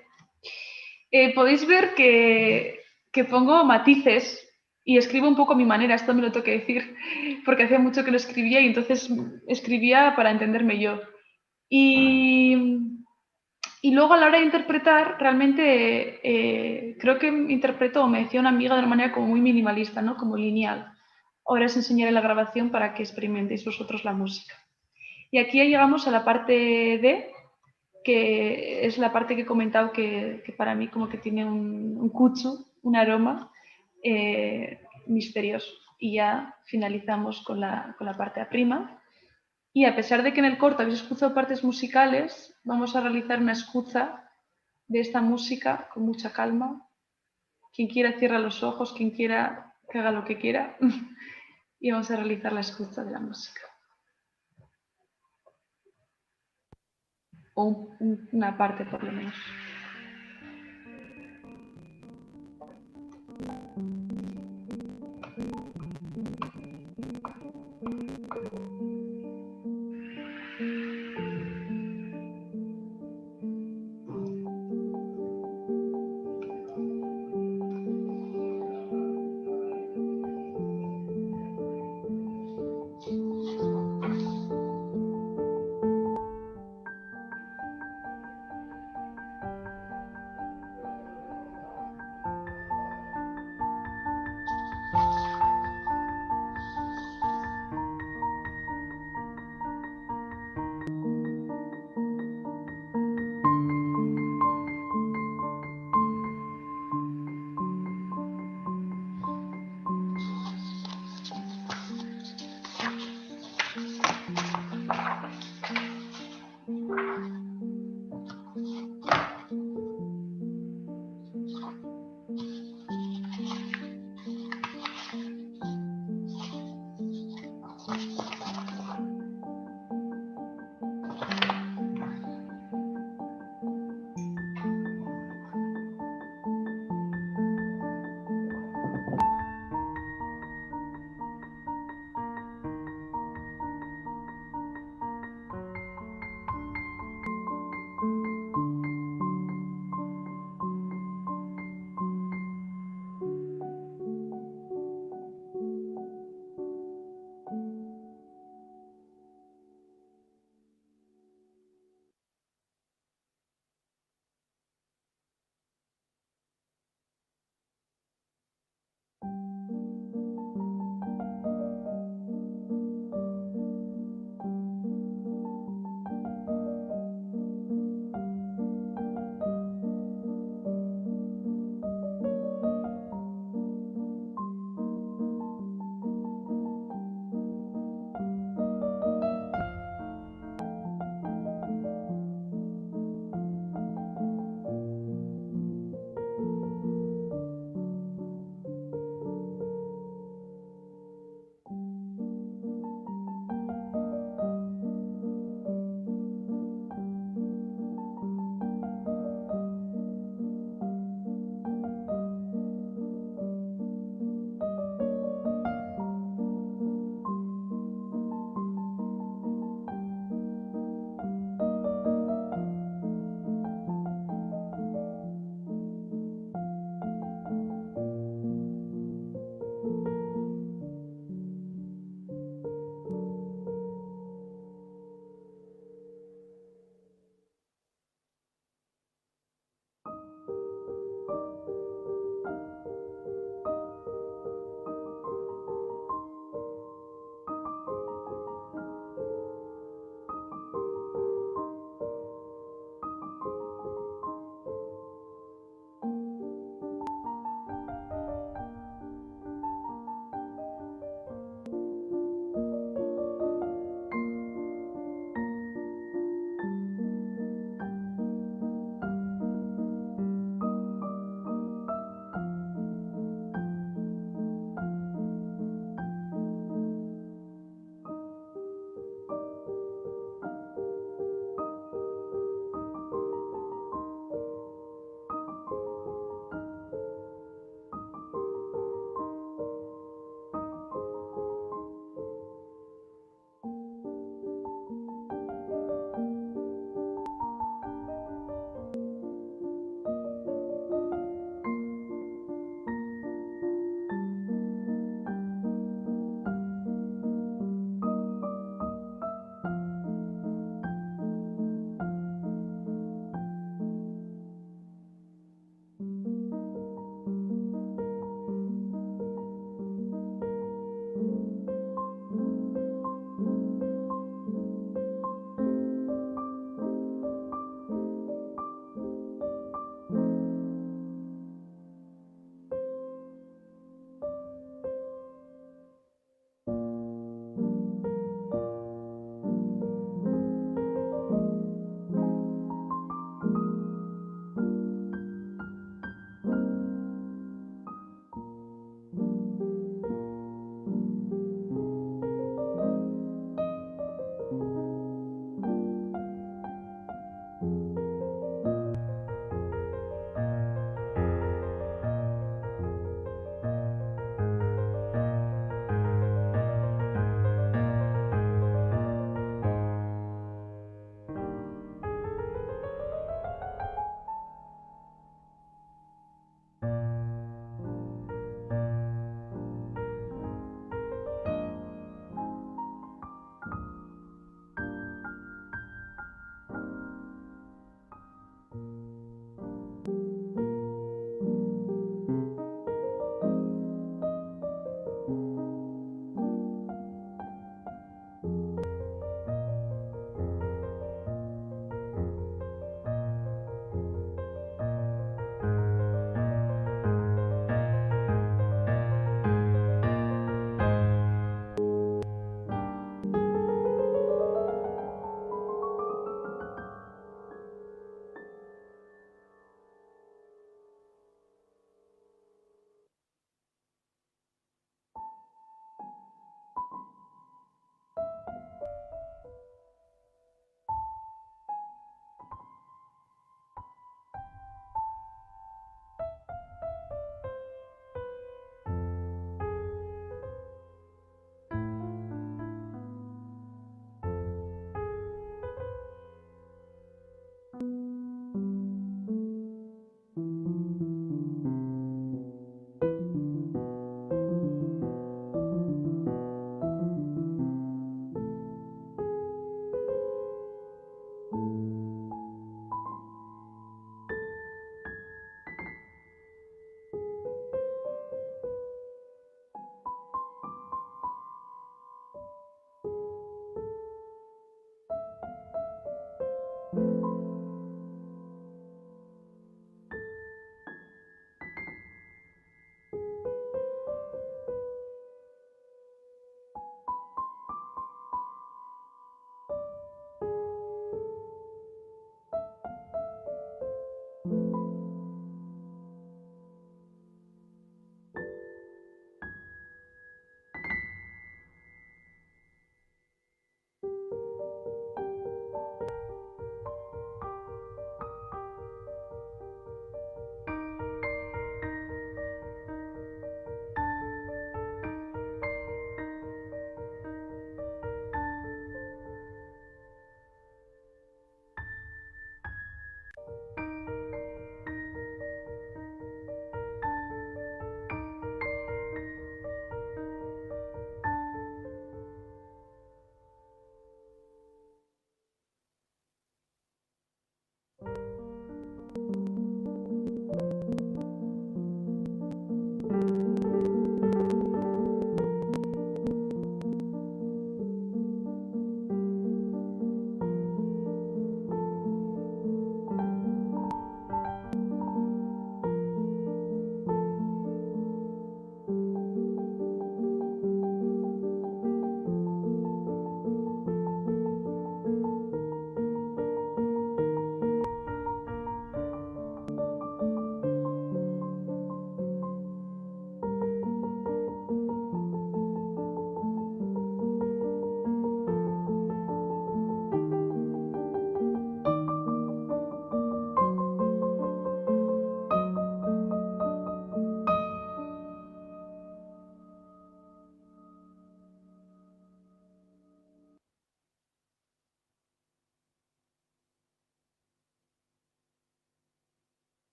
Speaker 2: Podéis ver que pongo matices y escribo un poco a mi manera, esto me lo tengo que decir, porque hacía mucho que lo escribía y entonces escribía para entenderme yo. Y luego a la hora de interpretar, realmente creo que interpreto, o me decía una amiga, de una manera como muy minimalista, ¿no? Como lineal. Ahora os enseñaré la grabación para que experimentéis vosotros la música. Y aquí ya llegamos a la parte D, que es la parte que he comentado que para mí como que tiene un cucho, un aroma misterioso. Y ya finalizamos con la parte A'. Y a pesar de que en el corto habéis escuchado partes musicales, vamos a realizar una escucha de esta música con mucha calma. Quien quiera cierra los ojos, quien quiera que haga lo que quiera. Y vamos a realizar la escucha de la música. O una parte por lo menos.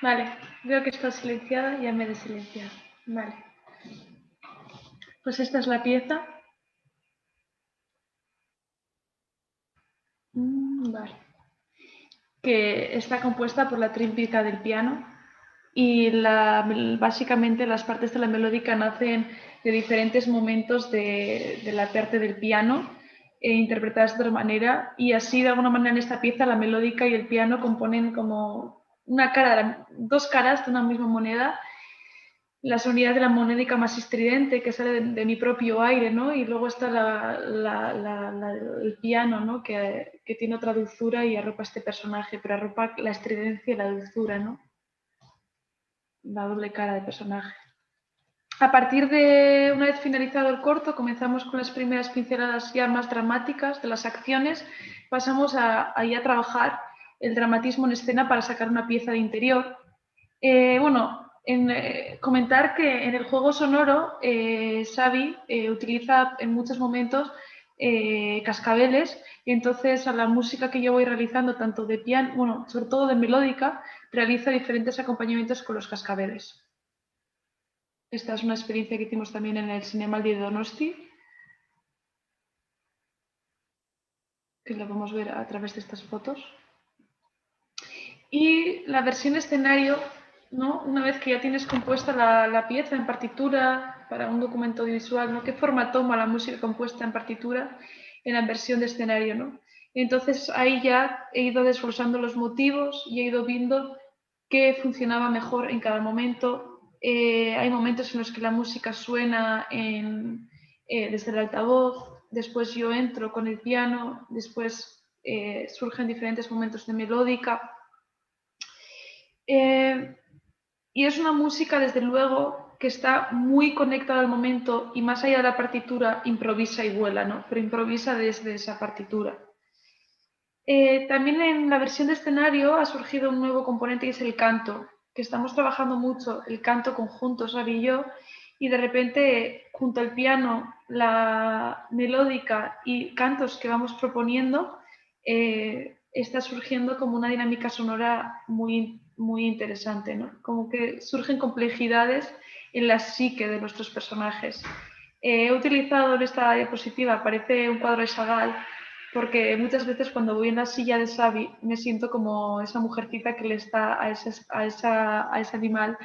Speaker 2: Vale, veo que está silenciada, ya me he desilenciado. Vale. Pues esta es la pieza. Vale. Que está compuesta por la trímpica del piano y básicamente las partes de la melódica nacen de diferentes momentos de la parte del piano interpretadas de otra manera, y así de alguna manera en esta pieza la melódica y el piano componen como dos caras de una misma moneda. La sonoridad de la monedica más estridente que sale de mi propio aire, ¿no? Y luego está el piano, ¿no? Que tiene otra dulzura y arropa este personaje, pero arropa la estridencia y la dulzura, ¿no? La doble cara de personaje. A partir de, una vez finalizado el corto, comenzamos con las primeras pinceladas ya más dramáticas de las acciones. Pasamos ahí a trabajar el dramatismo en escena para sacar una pieza de interior. Comentar que en el juego sonoro Xavi utiliza en muchos momentos cascabeles, y entonces a la música que yo voy realizando, tanto de piano, bueno, sobre todo de melódica, realiza diferentes acompañamientos con los cascabeles. Esta es una experiencia que hicimos también en el Zinemaldi de Donosti, que lo podemos ver a través de estas fotos. Y la versión escenario, ¿no? Una vez que ya tienes compuesta la pieza en partitura para un documento audiovisual, ¿no? ¿Qué forma toma la música compuesta en partitura en la versión de escenario, ¿no? Y entonces ahí ya he ido desglosando los motivos y he ido viendo qué funcionaba mejor en cada momento. Hay momentos en los que la música suena desde el altavoz, después yo entro con el piano, después surgen diferentes momentos de melódica. Y es una música, desde luego, que está muy conectada al momento y más allá de la partitura improvisa y vuela, ¿no? Pero improvisa desde esa partitura. También en la versión de escenario ha surgido un nuevo componente, que es el canto, que estamos trabajando mucho el canto conjunto, Xavi y yo, y de repente junto al piano, la melódica y cantos que vamos proponiendo, está surgiendo como una dinámica sonora muy, muy interesante, ¿no? Como que surgen complejidades en la psique de nuestros personajes. He utilizado en esta diapositiva, parece un cuadro de Chagall, porque muchas veces cuando voy en la silla de Xavi me siento como esa mujercita que le está a ese animal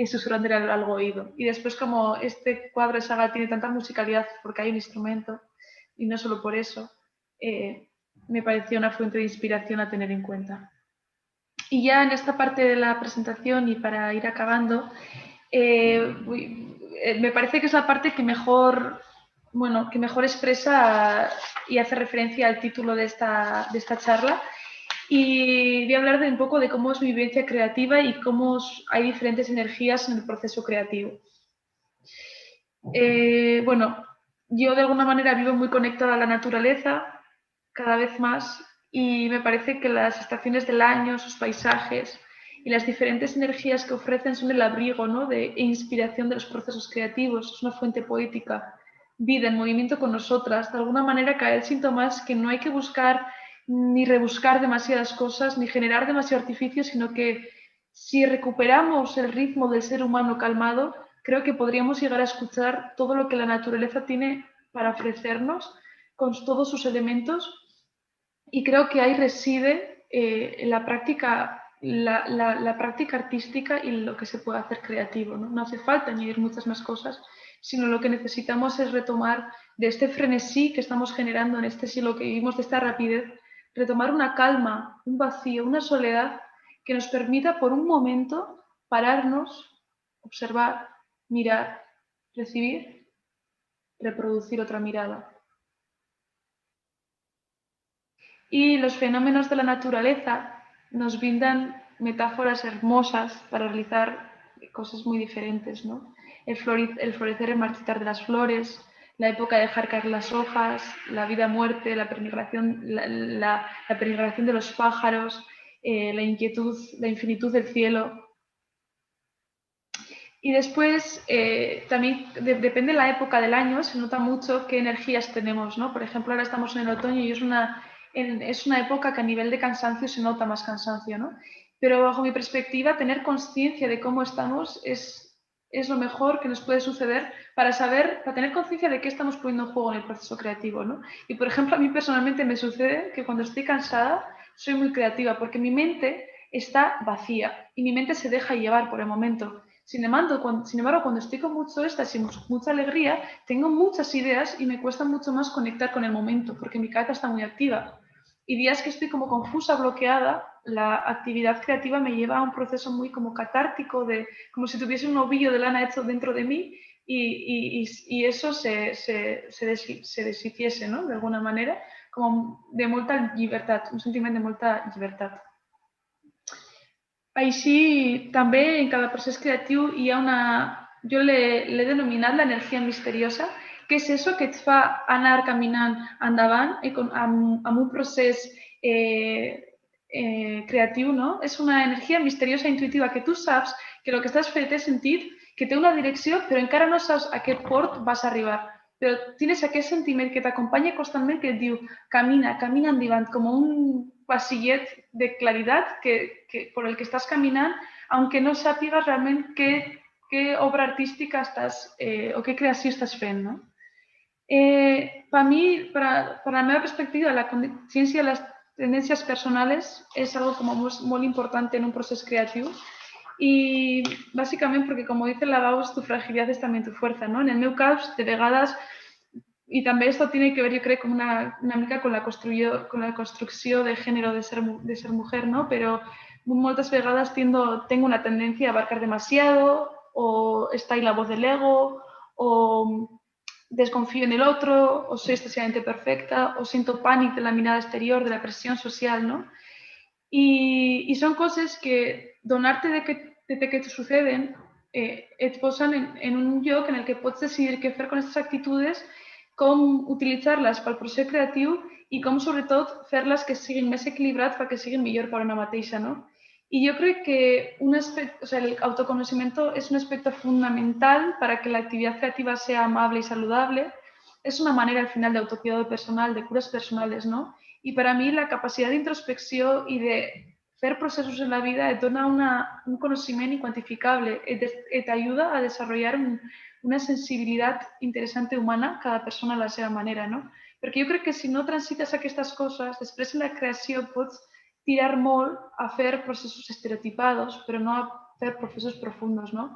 Speaker 2: susurrándole al oído. Y después, como este cuadro de Chagall tiene tanta musicalidad porque hay un instrumento, y no solo por eso, me pareció una fuente de inspiración a tener en cuenta. Y ya en esta parte de la presentación, y para ir acabando, me parece que es la parte que mejor expresa y hace referencia al título de esta charla. Y voy a hablar un poco de cómo es mi vivencia creativa y cómo hay diferentes energías en el proceso creativo. Yo de alguna manera vivo muy conectada a la naturaleza, cada vez más, y me parece que las estaciones del año, sus paisajes y las diferentes energías que ofrecen son el abrigo, ¿no? e inspiración de los procesos creativos. Es una fuente poética, vida en movimiento con nosotras. De alguna manera cae el síntoma es que no hay que buscar ni rebuscar demasiadas cosas, ni generar demasiado artificio, sino que si recuperamos el ritmo del ser humano calmado, creo que podríamos llegar a escuchar todo lo que la naturaleza tiene para ofrecernos, con todos sus elementos, y creo que ahí reside la práctica artística y lo que se puede hacer creativo, ¿no? No hace falta añadir muchas más cosas, sino lo que necesitamos es retomar de este frenesí que estamos generando en este siglo que vivimos, de esta rapidez, retomar una calma, un vacío, una soledad que nos permita por un momento pararnos, observar, mirar, recibir, reproducir otra mirada. Y los fenómenos de la naturaleza nos brindan metáforas hermosas para realizar cosas muy diferentes, ¿no? El florecer, el marchitar de las flores, la época de dejar caer las hojas, la vida-muerte, la peregrinación de los pájaros, la inquietud, la infinitud del cielo. Y después, también depende de la época del año, se nota mucho qué energías tenemos, ¿no? Por ejemplo, ahora estamos en el otoño y es una época que a nivel de cansancio se nota más cansancio, ¿no? pero bajo mi perspectiva, tener conciencia de cómo estamos es lo mejor que nos puede suceder para tener conciencia de qué estamos poniendo en juego en el proceso creativo, ¿no? Y, por ejemplo, a mí personalmente me sucede que cuando estoy cansada soy muy creativa porque mi mente está vacía y mi mente se deja llevar por el momento. Sin embargo, cuando estoy con mucho éxtasis y mucha alegría, tengo muchas ideas y me cuesta mucho más conectar con el momento porque mi cabeza está muy activa. Y días que estoy como confusa, bloqueada, la actividad creativa me lleva a un proceso muy como catártico, como si tuviese un ovillo de lana hecho dentro de mí y eso se deshiciese, ¿no? De alguna manera, como de molta llibertat, un sentiment de molta llibertat. Així, també en cada procés creatiu hi ha una... Jo l'he denominat l'energia misteriosa, que és això que et fa anar caminant endavant amb un procés creatiu, no? És una energia misteriosa intuitiva que tu saps que el que estàs fent és sentit que té una direcció, però encara no saps a què port vas arribar. Però tienes aquest sentiment que t'acompanya constantment que et diu camina, camina endavant, com un pasillet de claridad por el que estás caminando, aunque no sàpigues realment qué obra artística estàs o qué creació estàs fent, no? Para mí, para la meva perspectiva, la conciencia de las tendencias personales es algo como muy importante en un proceso creativo y básicamente porque, como dice la Gauss, tu fragilidad es también tu fuerza, ¿no? En el meu cas, de vegades, y también esto tiene que ver, yo creo, con una mica con la construcción de género de ser mujer, ¿no? Pero muchas vegades tengo una tendencia a abarcar demasiado, o está ahí la voz del ego, o desconfío en el otro, o soy excesivamente perfecta, o siento pánico de la mirada exterior, de la presión social, ¿no? Y son cosas que donarte de que te suceden et posan en un lloc en el que pots decidir què fer con aquestes actituds, com utilitzar-les pel procés creatiu i com, sobretot, fer-les que siguin més equilibrats perquè siguin millor per a una mateixa, no? Y yo creo que el autoconocimiento es un aspecto fundamental para que la actividad creativa sea amable y saludable. Es una manera, al final, de autocuidado personal, de curas personales, ¿no? Y para mí la capacidad de introspección y de hacer procesos en la vida et dona un conocimiento incuantificable, te ayuda a desarrollar una sensibilidad interesante humana, cada persona a la seva manera, no? Perquè jo crec que si no transites aquestes coses, després en la creació pots tirar molt a fer processos estereotipados, però no a fer processos profundos, ¿no?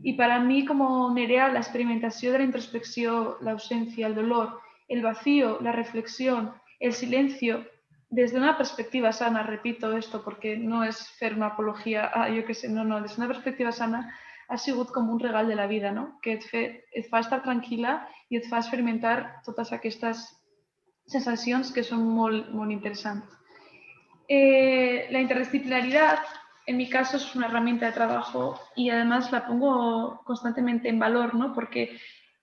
Speaker 2: Y para mí, como Nerea, la experimentación de la introspección, la ausencia, el dolor, el vacío, la reflexión, el silencio, desde una perspectiva sana, repito esto porque no es fer una apología a yo que sé, no, desde una perspectiva sana ha sigut com un regal de la vida, no? Que et fa estar tranquil·la i et fa experimentar totes aquestes sensacions que són molt, molt interessants. La interdisciplinaridad, en mi caso, es una herramienta de trabajo y además la pongo constantemente en valor, ¿no? Porque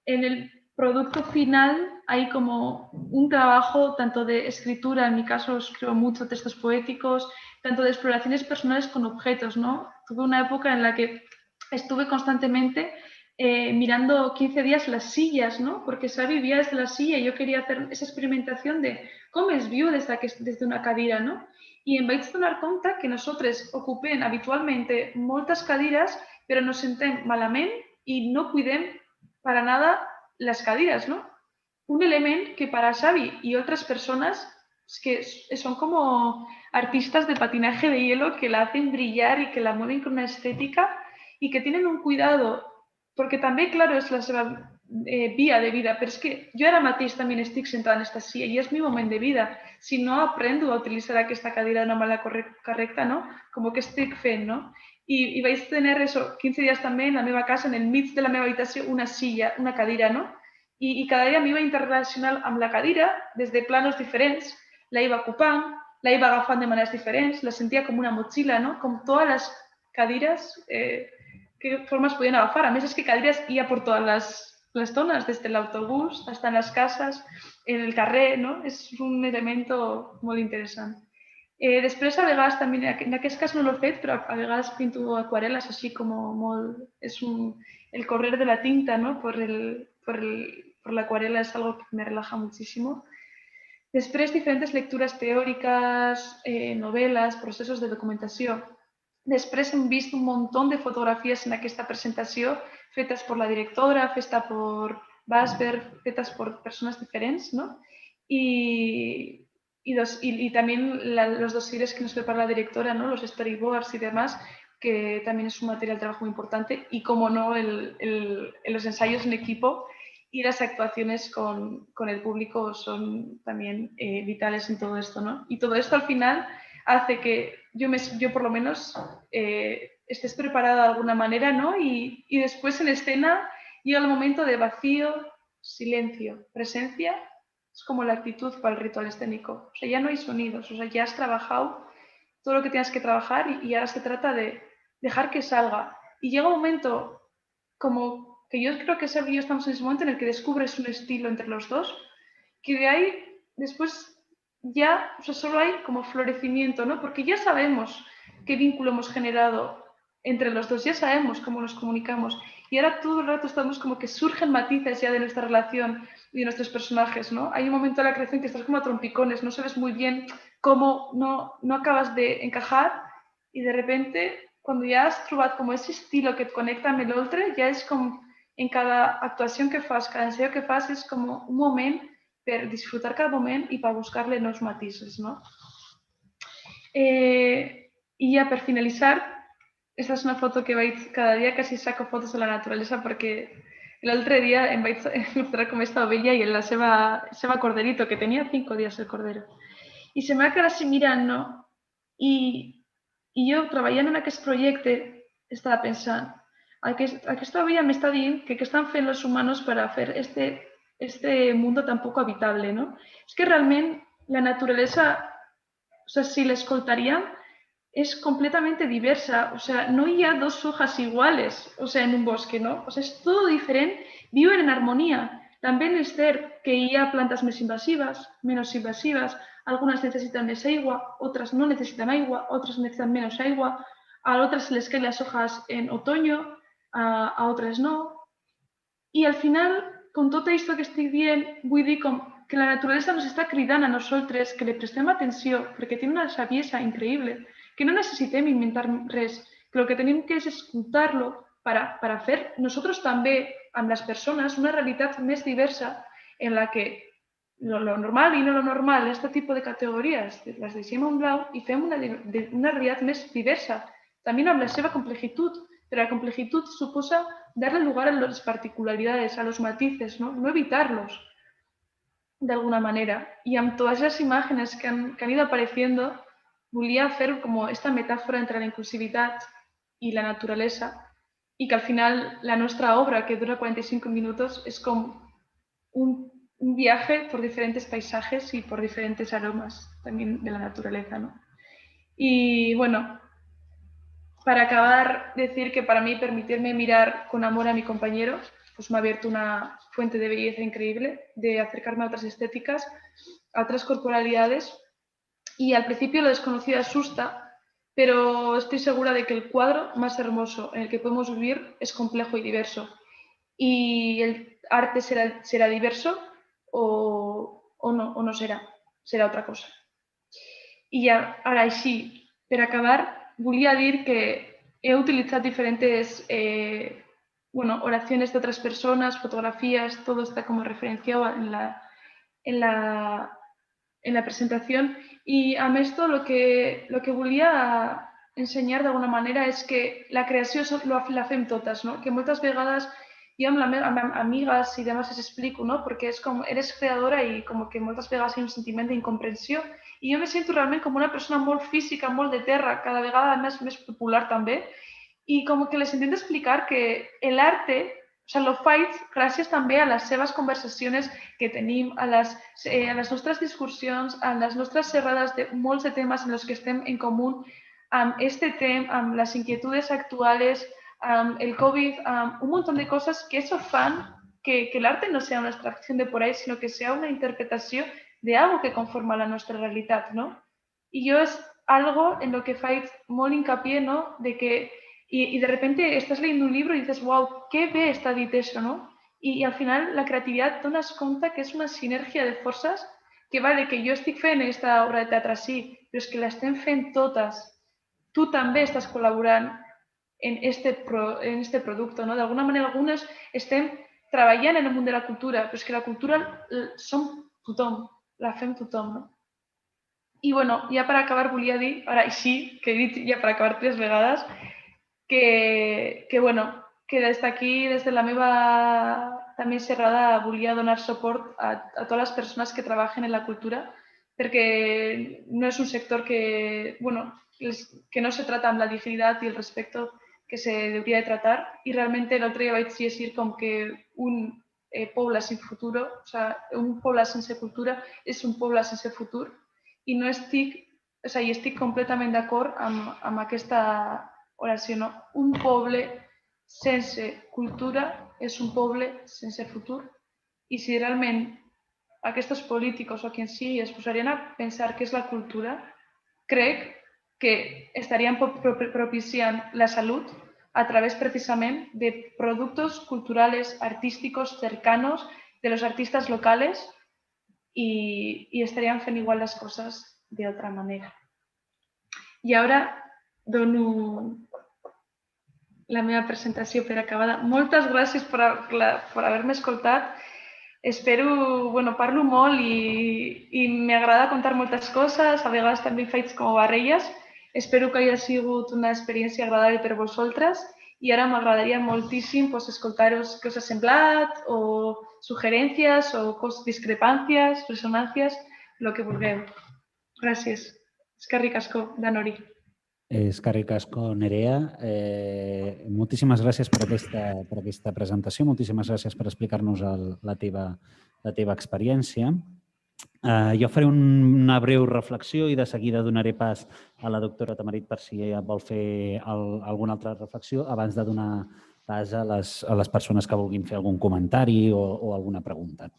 Speaker 2: en el producto final hay como un trabajo tanto de escritura, en mi caso escribo mucho textos poéticos, tanto de exploraciones personales con objetos, ¿no? Tuve una época en la que estuve constantemente mirando 15 días las sillas, ¿no? Porque Xavi vivía desde la silla y yo quería hacer esa experimentación de cómo es viu desde una cadira, ¿no? I em vaig donar compte que nosaltres ocupem habitualment moltes cadires, però nos sentem malament i no cuidem para nada las cadires, ¿no? Un element que para Xavi y otras personas que son como artistas de patinaje de hielo que la hacen brillar y que la mueven con una estética y que tienen un cuidado, porque també, claro, és la seva via de vida, però és que jo ara mateix també estic sentada en aquesta silla i és mi moment de vida. Si no aprendo a utilitzar aquesta cadira d'una manera correcta, no? Com que estic fent, no? I vaig tenir eso, 15 dies també en la meva casa, en el mig de la meva habitació, una silla, una cadira, no? I cada dia m'iva interrelacionant amb la cadira des de planos diferents, la iba ocupant, la iba agafant de maneres diferents, la sentia com una motxilla, no? Com totes les cadires qué formas podían agafar. A més, és que cadires hi ha per totes les zones, des de l'autobús, hasta en les cases, en el carrer, no? És un elemento molt interessant. Després, a vegades, també, en aquest cas no l'he fet, però a vegades pinto acuarelas així com molt... És el correr de la tinta, ¿no? Por la acuarela es algo que me relaja muchísimo. Després, diferents lectures teòriques, novel·les, processos de documentació. Després hem vist un munt de fotografies en aquesta presentació fetes per la directora, fetes per Basberg, fetes por personas diferentes, ¿no? Y también los dosieres que nos prepara la directora, ¿no? Los storyboards y demás, que también es un material de trabajo muy importante. Y, como no, los ensayos en equipo y las actuaciones con el público son también vitales en todo esto, ¿no? Y todo esto al final hace que yo por lo menos estés preparada de alguna manera, ¿no? Y después en escena llega el momento de vacío, silencio, presencia, es como la actitud para el ritual escénico. O sea, ya no hay sonidos, o sea, ya has trabajado todo lo que tienes que trabajar y ahora se trata de dejar que salga. Y llega un momento como que yo creo que Seb y yo estamos en ese momento en el que descubres un estilo entre los dos, que de ahí después ya, o sea, solo hay como florecimiento, ¿no? Porque ya sabemos qué vínculo hemos generado entre los dos, ya sabemos cómo nos comunicamos y ahora todo el rato estamos como que surgen matices ya de nuestra relación y de nuestros personajes, ¿no? Hay un momento de la creación que estás como a trompicones, no sabes muy bien cómo, no acabas de encajar y de repente cuando ya has trobat como ese estilo que et connecta amb l'altre, ja és com en cada actuació que fas, cada ensayo que fas és com un moment per disfrutar cada moment i per buscar-le nous matisos, no? I ja per finalitzar, esta és una foto que veig cada dia, quasi saco fotos de la naturalesa perquè l'altre dia em vaig mostrar com esta ovella i la seva corderito, que tenia 5 dies el cordero. I se m'ha quedat així mirant, no? I jo, treballant en aquest projecte, estava pensant, aquesta ovella m'està dient que què estan fent els humans per a fer este mundo tan poco habitable, ¿no? Es que realment la naturalesa, o sea, si la escoltarían, es completamente diversa. O sea, no hi ha dos hojas iguales, o sea, en un bosque, ¿no? O sea, es todo diferente, viven en armonía. También es cert que hi ha plantas més invasivas, menos invasivas, algunas necesitan más agua, otras no necesitan agua, otras necesitan menos agua, a otras se les caen las hojas en otoño, a otras no. I al final, con tot això que estic dient, vull dir com que la naturalesa ens està cridant a nosaltres que li prestem atenció perquè té una saviesa increïble, que no necessitem inventar res, que el que tenim que és escoltar-lo para fer nosotros també amb les persones una realitat més diversa en la que lo normal i no lo normal, este tipus de categories, les deixem a un blau i fem una realitat més diversa, també amb la seva complexitat, pero la complexitat suposa darle lugar a las particularidades, a los matices, no evitarlos de alguna manera. Y amb todas las imágenes que han ido apareciendo, volia hacer como esta metáfora entre la inclusividad y la naturaleza y que al final la nuestra obra, que dura 45 minutos, es como un viaje por diferentes paisajes y por diferentes aromas también de la naturaleza, ¿no? Y bueno, para acabar, decir que para mí permitirme mirar con amor a mi compañero pues me ha abierto una fuente de belleza increíble, de acercarme a otras estéticas, a otras corporalidades. Y al principio lo desconocido asusta, pero estoy segura de que el cuadro más hermoso en el que podemos vivir es complejo y diverso. Y el arte será diverso o no será otra cosa. I ja, ara així, per acabar, volia dir que he utilitzat diferentes oraciones de otras personas, fotografías, todo está como referenciado en la presentación. Y a esto lo que volia ensenyar d'alguna manera és que la creació la fem totes, no? Que moltes vegades jo amb amigues i demás les explico, no? Perquè és com, eres creadora i com que moltes vegades hi ha un sentiment d'incomprensió i jo me sento realment com una persona molt física, molt de terra, cada vegada més popular també, i com que les intento explicar que l'arte, o sea, lo faig gràcies també a les seves conversacions que tenim, a les nostres discussions, a les nostres xerrades de molts de temes en els que estem en comú, amb este tema, amb les inquietudes actuals, amb el COVID, amb un montón de cosas que eso fan que el arte no sea una abstracción de por ahí, sino que sea una interpretació de algo que conforma la nostra realitat, no? I jo és algo en lo que faig molt hincapié, no? De que y de repente estás leyendo un libro y dices, wow, qué bé està dit això, no? Y al final la creativitat dones compte que és una sinergia de forces que vale, que jo estic fent aquesta obra de teatre sí, però és que l'estem fent totes. tu també estàs col·laborant en este producte. No? D'alguna manera, algunes estem treballant en el món de la cultura, però és que la cultura som tothom, la fem tothom. No? I bueno, ja per acabar volia dir, ara sí, que he dit ja per acabar 3 vegades, que des d'aquí, des de la meva també xerrada, volia donar suport a totes les persones que treballen en la cultura, perquè no és un sector que no se trata amb la dignitat i el respecte que se debería de tratar. Y realmente el otro día vaig llegir com que un poble sin futuro, o sea, un poble sense cultura és un poble sense futur. I no estic completament d'acord amb aquesta oració. No? Un poble sense cultura és un poble sense futur. I si realment aquests polítics o qui en sigui es posarien a pensar què és la cultura, crec que estarían propiciando la salud a través precisamente de productos culturales, artísticos, cercanos, de los artistas locales y estarían fent igual las cosas de otra manera. Y ahora dono la meva presentació per acabada. Moltes gràcies per haver-me escoltat. Espero, parlo molt i m'agrada contar moltes coses, a vegades també faig com barrelles. Espero que hagi sigut una experiència agradable per vosaltres i ara m'agradaria moltíssim escoltar-vos què us ha semblat o sugerències o discrepàncies, ressonàncies, el que vulgueu. Gràcies. Eskerrik asko, Danori.
Speaker 1: Eskerrik asko, Nerea. Moltíssimes gràcies per aquesta presentació, moltíssimes gràcies per explicar-nos la teva experiència. Jo faré una breu reflexió i de seguida donaré pas a la doctora Tamarit per si vol fer alguna altra reflexió abans de donar pas a les persones que vulguin fer algun comentari o alguna pregunta.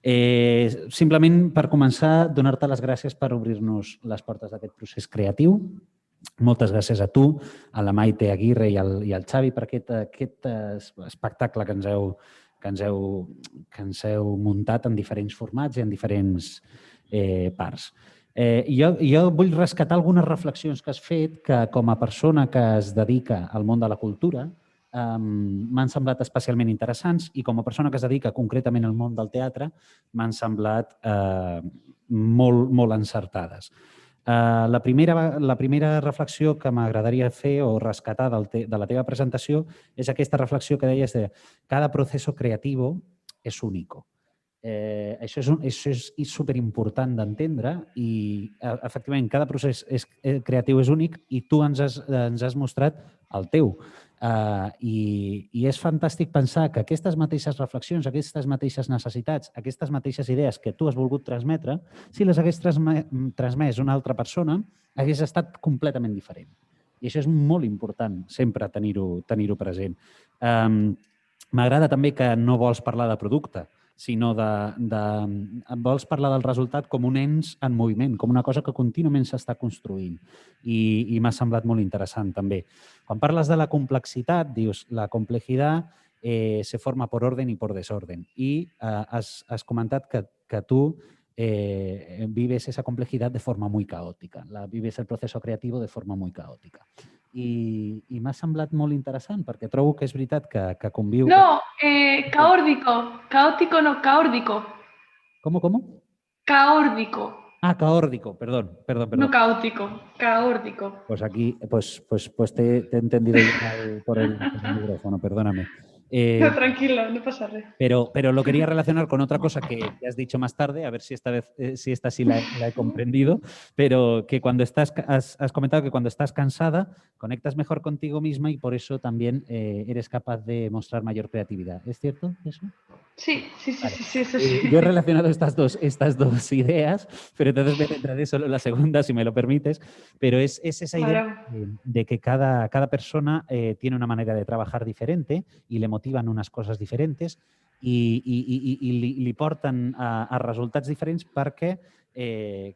Speaker 1: Simplement, per començar, donar-te les gràcies per obrir-nos les portes d'aquest procés creatiu. Moltes gràcies a tu, a la Maite Aguirre i al Xavi per aquest espectacle que ens heu muntat en diferents formats i en diferents parts. Jo vull rescatar algunes reflexions que has fet que, com a persona que es dedica al món de la cultura, m'han semblat especialment interessants i com a persona que es dedica concretament al món del teatre m'han semblat molt encertades. La primera reflexió que m'agradaria fer o rescatar de la teva presentació és aquesta reflexió que deies de cada procés creatiu és únic. Això és superimportant d'entendre i, efectivament, cada procés creatiu és únic i tu ens has mostrat el teu. I és fantàstic pensar que aquestes mateixes reflexions, aquestes mateixes necessitats, aquestes mateixes idees que tu has volgut transmetre, si les hagués transmès una altra persona, hagués estat completament diferent. I això és molt important sempre tenir-ho present. M'agrada també que no vols parlar de producte, sinó vols parlar del resultat com un ens en moviment, com una cosa que contínuament s'està construint. I m'ha semblat molt interessant, també. Quan parles de la complexitat, dius, la complexitat se forma por orden y por desorden. Y has comentat que tú vives esa complejidad de forma muy caótica, vives el proceso creativo de forma muy caótica. I m'ha semblat molt interessant perquè trobo que és veritat que conviu...
Speaker 2: No, caórdico. Caótico no, caórdico.
Speaker 1: ¿Cómo?
Speaker 2: Caórdico.
Speaker 1: Ah, caórdico, perdón.
Speaker 2: No caótico, caórdico.
Speaker 1: Pues aquí, pues te he entendido por el micrófono, perdóname.
Speaker 2: No, tranquilo, no pasa nada.
Speaker 1: Pero lo quería relacionar con otra cosa que has dicho más tarde, a ver si esta vez sí la he comprendido, pero que cuando has comentado que cuando estás cansada conectas mejor contigo misma y por eso también eres capaz de mostrar mayor creatividad. ¿Es cierto eso?
Speaker 2: Sí,
Speaker 1: Vale.
Speaker 2: eso sí.
Speaker 1: Yo he relacionado estas dos ideas, pero entonces me centraré solo en la segunda, si me lo permites, pero es esa idea de que cada persona tiene una manera de trabajar diferente y le motiven unes coses diferents i li porten a resultats diferents perquè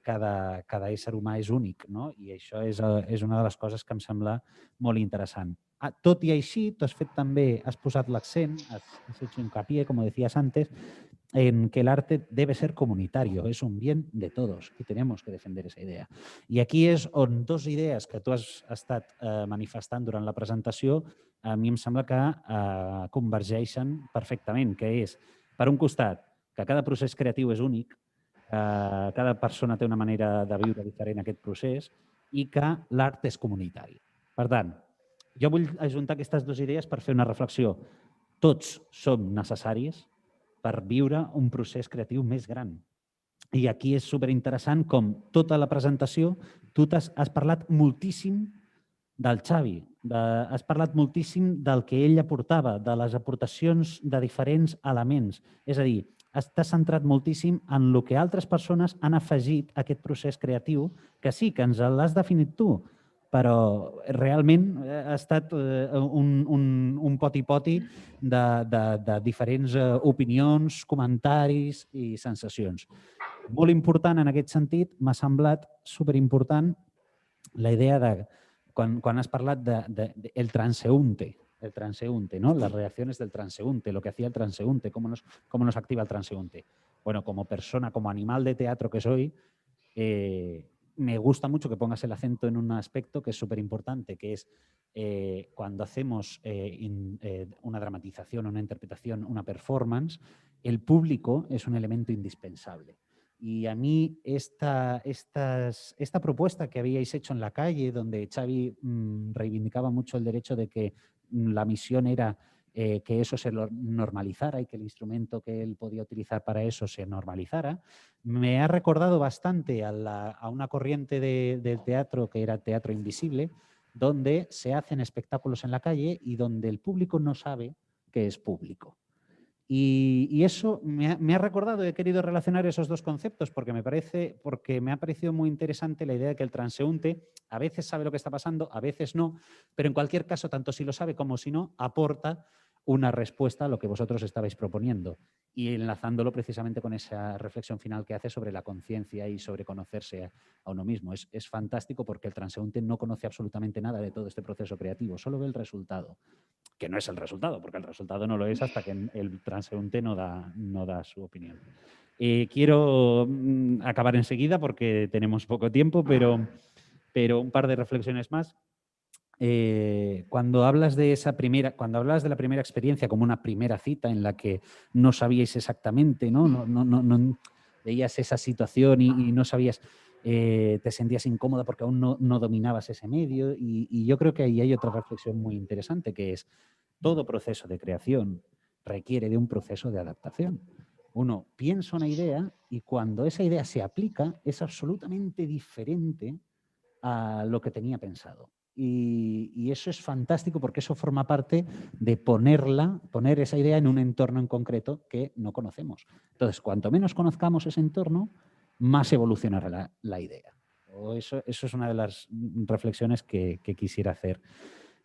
Speaker 1: cada ésser humà és únic, no? I això és una de les coses que em sembla molt interessant. Tot i així, tu has posat l'accent, has hecho hincapié, com decías antes, en que el arte debe ser comunitario, es un bien de todos i tenemos que defender esa idea. I aquí és on dues idees que tu has estat manifestant durant la presentació a mi em sembla que convergeixen perfectament, que és, per un costat, que cada procés creatiu és únic, cada persona té una manera de viure diferent aquest procés i que l'art és comunitari. Per tant, jo vull ajuntar aquestes dues idees per fer una reflexió. Tots som necessaris per viure un procés creatiu més gran. I aquí és superinteressant com tota la presentació tu has parlat moltíssim del Xavi, has parlat moltíssim del que ell aportava, de les aportacions de diferents elements. És a dir, t'has centrat moltíssim en el que altres persones han afegit a aquest procés creatiu, que sí, que ens l'has definit tu, però realment ha estat un poti-poti de diferents opinions, comentaris i sensacions. Molt important en aquest sentit, m'ha semblat superimportant la idea de, quan has parlat del transeúnte, ¿no? Las reacciones del transeúnte, lo que hacía el transeúnte, cómo nos activa el transeúnte. Bueno, como persona, como animal de teatro que soy, me gusta mucho que pongas el acento en un aspecto que es súper importante, que es cuando hacemos una dramatización, una interpretación, una performance, el público es un elemento indispensable. Y a mí esta propuesta que habíais hecho en la calle, donde Xavi reivindicaba mucho el derecho de que la misión era que eso se normalizara y que el instrumento que él podía utilizar para eso se normalizara, me ha recordado bastante a una corriente del teatro que era teatro invisible, donde se hacen espectáculos en la calle y donde el público no sabe que es público. Y eso me ha recordado, he querido relacionar esos dos conceptos porque me ha parecido muy interesante la idea de que el transeúnte a veces sabe lo que está pasando, a veces no, pero en cualquier caso, tanto si lo sabe como si no, aporta una respuesta a lo que vosotros estabais proponiendo y enlazándolo precisamente con esa reflexión final que hace sobre la conciencia y sobre conocerse a uno mismo. Es fantástico porque el transeúnte no conoce absolutamente nada de todo este proceso creativo, solo ve el resultado, que no es el resultado, porque el resultado no lo es hasta que el transeúnte no da su opinión. Quiero acabar enseguida porque tenemos poco tiempo, pero un par de reflexiones más. Cuando hablas de la primera experiencia como una primera cita en la que no sabíais exactamente, no veías esa situación y no sabías, te sentías incómoda porque aún no dominabas ese medio y yo creo que ahí hay otra reflexión muy interesante que es todo proceso de creación requiere de un proceso de adaptación. Uno piensa una idea y cuando esa idea se aplica es absolutamente diferente a lo que tenía pensado. Y eso es fantástico porque eso forma parte de poner esa idea en un entorno en concreto que no conocemos. Entonces, cuanto menos conozcamos ese entorno, más evolucionará la idea. Eso es una de las reflexiones que quisiera hacer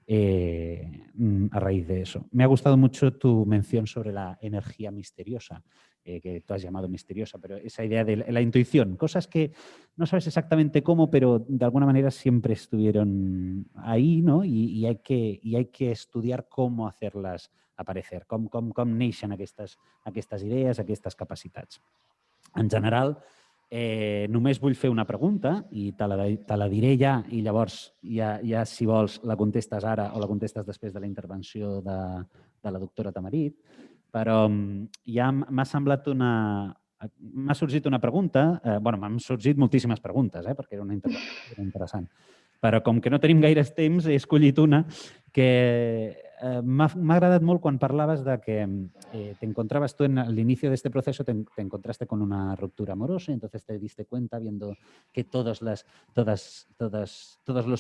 Speaker 1: a raíz de eso. Me ha gustado mucho tu mención sobre la energía misteriosa, que tú has llamado misteriosa, pero esa idea de la intuición, cosas que no sabes exactamente cómo, pero de alguna manera siempre estuvieron ahí, no? I hay que estudiar cómo hacerlas aparecer, com neixen aquestes idees, aquestes capacitats. En general, només vull fer una pregunta i te la diré ja i llavors ja si vols la contestes ara o la contestes després de la intervenció de la doctora Tamarit, però ja m'ha semblat m'ha sorgit una pregunta, m'han sorgit moltíssimes preguntes, perquè era una intervenció interessant, però com que no tenim gaires temps he escollit una que m'ha agradat molt quan parlaves de que te encontrabas tú en el inicio de este proceso, te encontraste con una ruptura amorosa y entonces te diste cuenta viendo que todos los